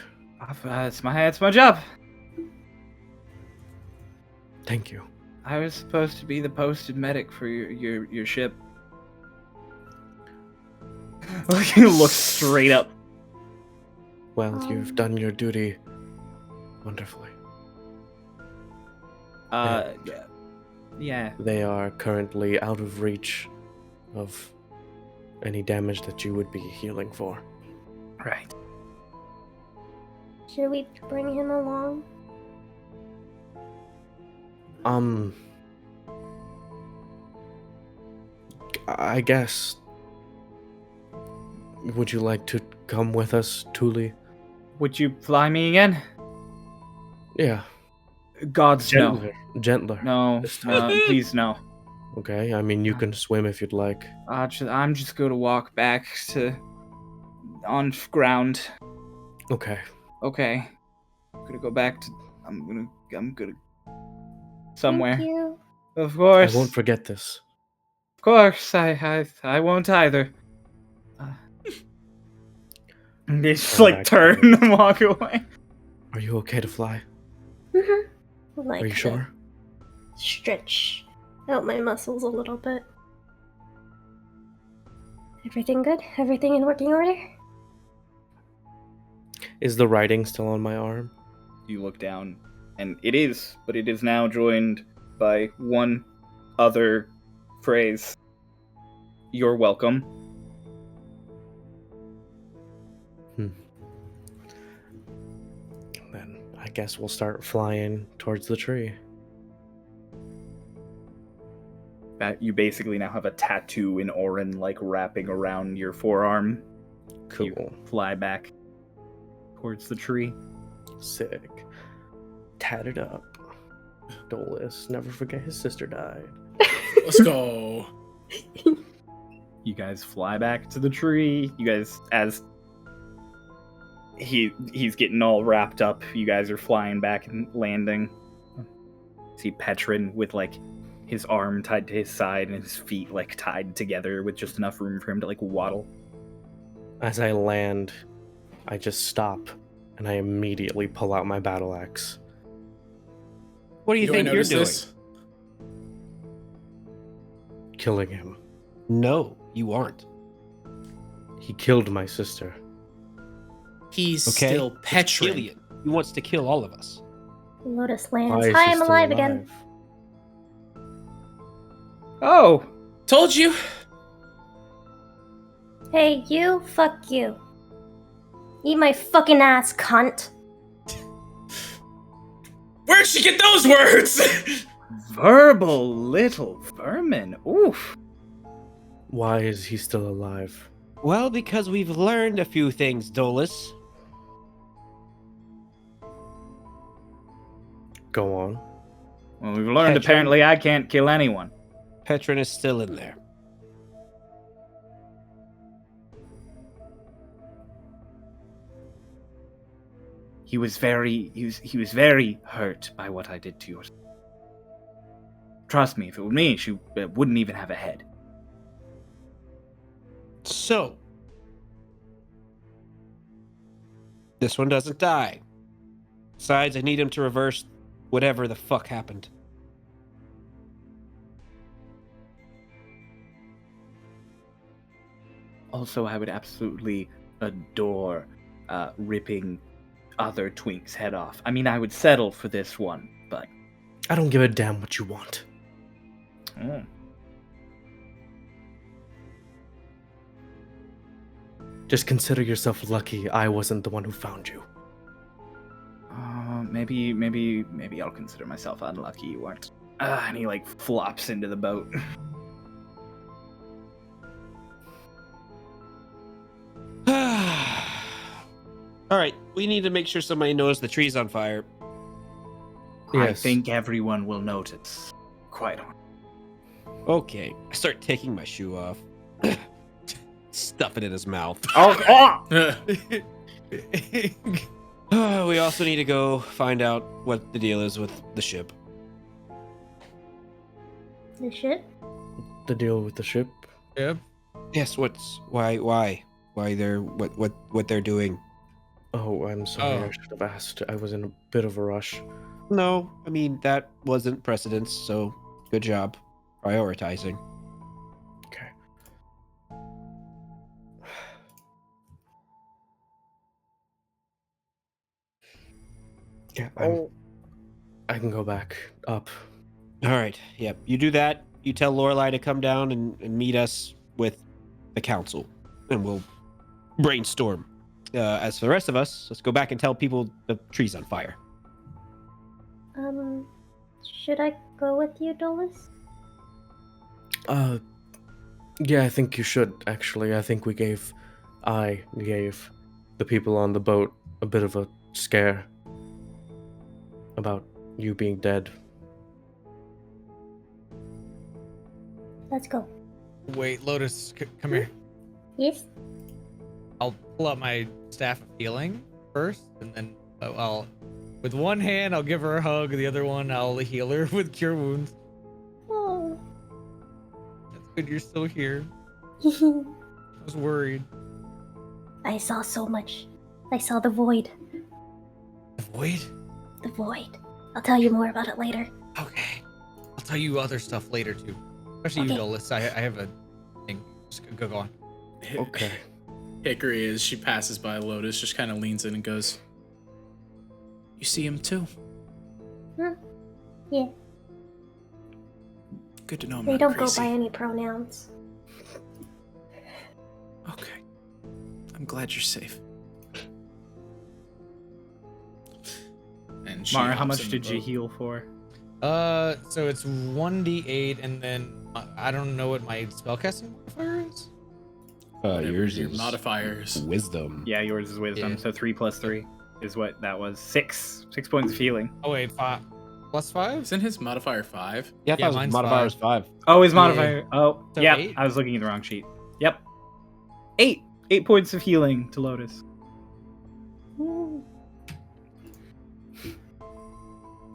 It's my job. Thank you. I was supposed to be the posted medic for your ship. Look straight up. Well, you've done your duty wonderfully. Yeah. They are currently out of reach of any damage that you would be healing for. Right. Should we bring him along? I guess. Would you like to come with us, Tuli? Would you fly me again? Yeah. God's Gentler. Gentler. no. This time. No, please no. Okay, I mean, you can swim if you'd like. I'm just going to walk back to on ground. Okay. Okay. I'm gonna go back to. I'm gonna somewhere. Thank you. Of I course. won't forget this. Of course. I won't either. They just Go like back turn to and walk away. Are you okay to fly? Like Are you to sure? Stretch out my muscles a little bit. Everything good? Everything in working order? Is the writing still on my arm? You look down, and it is, but it is now joined by one other phrase. You're welcome. Then I guess we'll start flying towards the tree. That you basically now have a tattoo in Orin like wrapping around your forearm. Cool. You fly back towards the tree. Sick. Tatted up. Dolus, never forget his sister died. Let's go. You guys fly back to the tree. You guys, as he's getting all wrapped up, you guys are flying back and landing. See Petran with like his arm tied to his side and his feet like tied together with just enough room for him to like waddle. As I land, I just stop and I immediately pull out my battle axe. What do you think I you're notice doing? this? Killing him. No, you aren't. He killed my sister. He's Okay? still It's Petran. Gillian. He wants to kill all of us. Lotus Why lands. is Hi, he I'm still alive again. Oh, Told you. Hey, you, fuck you. Eat my fucking ass, cunt. Where'd she get those words? verbal little vermin. Oof. Why is he still alive? Well, because we've learned a few things, Dolus. Go on. Well, we've learned Petran. apparently I can't kill anyone. Petran is still in there. He was very hurt by what I did to yours. Trust me, if it were me, she wouldn't even have a head. So, this one doesn't die. Besides, I need him to reverse whatever the fuck happened. Also, I would absolutely adore ripping other twinks' head off. I mean, I would settle for this one, but I don't give a damn what you want. Just consider yourself lucky I wasn't the one who found you. Maybe I'll consider myself unlucky you weren't. And he like flops into the boat. All right, we need to make sure somebody knows the tree's on fire. I Yes. think everyone will notice. Quite honest. Okay, I start taking my shoe off. Stuff it in his mouth. We also need to go find out what the deal is with the ship. The shit? The deal with the ship? Yep. Yes, why they're what they're doing. Oh, I'm sorry. Oh. I should have asked. I was in a bit of a rush. No, I mean that wasn't precedence, so good job prioritizing. Okay. Yeah, I can go back up. All right, yep. You do that. You tell Lorelai to come down and meet us with the council, and we'll brainstorm. As for the rest of us, let's go back and tell people the tree's on fire. Should I go with you, Dolus? Yeah, I think you should, actually. I think we gave the people on the boat a bit of a scare about you being dead. Let's go. Wait, Lotus, come here. Yes? I'll pull out my staff of healing first, and then I'll, with one hand, I'll give her a hug. The other one, I'll heal her with cure wounds. Oh. That's good. You're still here. I was worried. I saw so much. I saw the void. The void. The void. I'll tell you more about it later. Okay. I'll tell you other stuff later too. Especially you, Okay. Dolus. I have a thing. Just go on. Okay. Hickory, as she passes by Lotus, just kind of leans in and goes, "You see him too? Yeah. Good to know I'm They not don't crazy." go by any pronouns. Okay. I'm glad you're safe. And she Mara, how hops much in the did you boat. heal for? So it's 1d8, and then I don't know what my spellcasting modifier is. Whatever Yours your is modifiers. wisdom. Yeah, yours is wisdom, Yeah. so 3 + 3. is what that was. 6 points of healing. Oh wait, 5 plus 5. Isn't his modifier 5? Yeah, Yeah, I thought mine's modifier was 5. Oh, his modifier. Oh, So yeah. 8? I was looking at the wrong sheet. Yep. 8 points of healing to Lotus.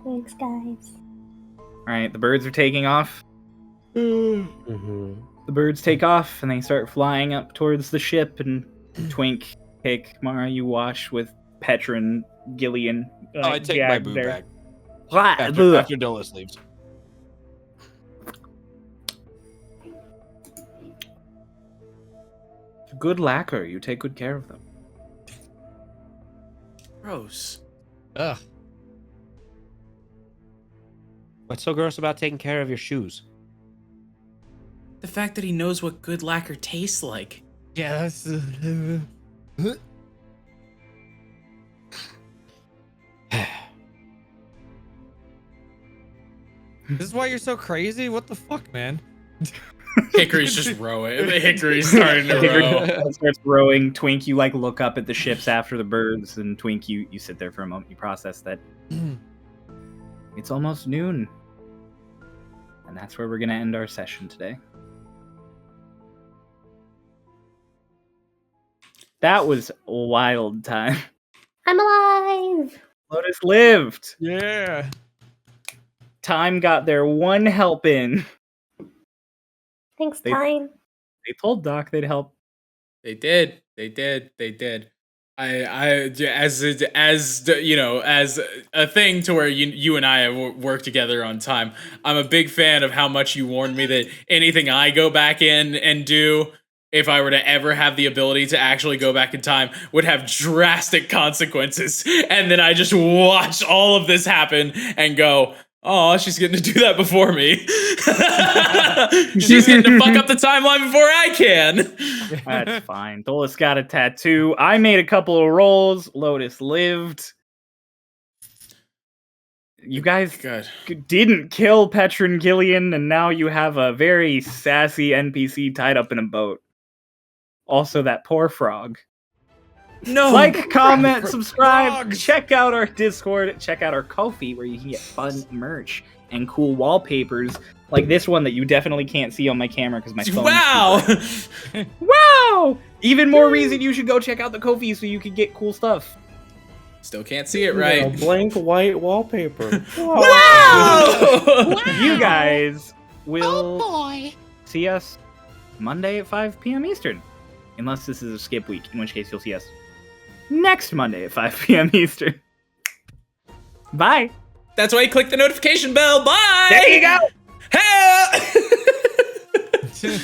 Thanks, guys. All right, the birds are taking off. Mm-hmm. The birds take off and they start flying up towards the ship. And Twink, Hick, Mara, you watch with Petran, Gillian. Oh, I take my boo back after Dolus leaves. Good lacquer. You take good care of them. Gross. Ugh. What's so gross about taking care of your shoes? The fact that he knows what good lacquer tastes like. Yeah, that's. This is why you're so crazy? What the fuck, man? Hickory's just rowing. Hickory's starting to row. Starts rowing. Twink, you like look up at the ships after the birds, and Twink, you sit there for a moment. You process that it's almost noon, and that's where we're gonna end our session today. That was a wild time. I'm alive! Lotus lived. Yeah. Time got their one help in. Thanks, They- Time. They told Doc they'd help. They did. As you know, as a thing to where you and I have worked together on time. I'm a big fan of how much you warned me that anything I go back in and do, if I were to ever have the ability to actually go back in time, would have drastic consequences. And then I just watch all of this happen and go, oh, she's getting to do that before me. She's getting to fuck up the timeline before I can. That's fine. Dolus got a tattoo. I made a couple of rolls. Lotus lived. You guys God. didn't kill Petran Gillian, and now you have a very sassy NPC tied up in a boat. Also, that poor frog. No. Like, comment, subscribe, Frogs. check out our Discord, check out our Ko-fi, where you can get fun merch and cool wallpapers, like this one that you definitely can't see on my camera because my phone. Wow. Wow! Even more reason you should go check out the Ko-fi so you can get cool stuff. Still can't see it A right. blank white wallpaper. Wow. You guys will see us Monday at 5 p.m. Eastern. Unless this is a skip week, in which case you'll see us next Monday at 5 p.m. Eastern. Bye. That's why you click the notification bell. Bye. There you go. Hey.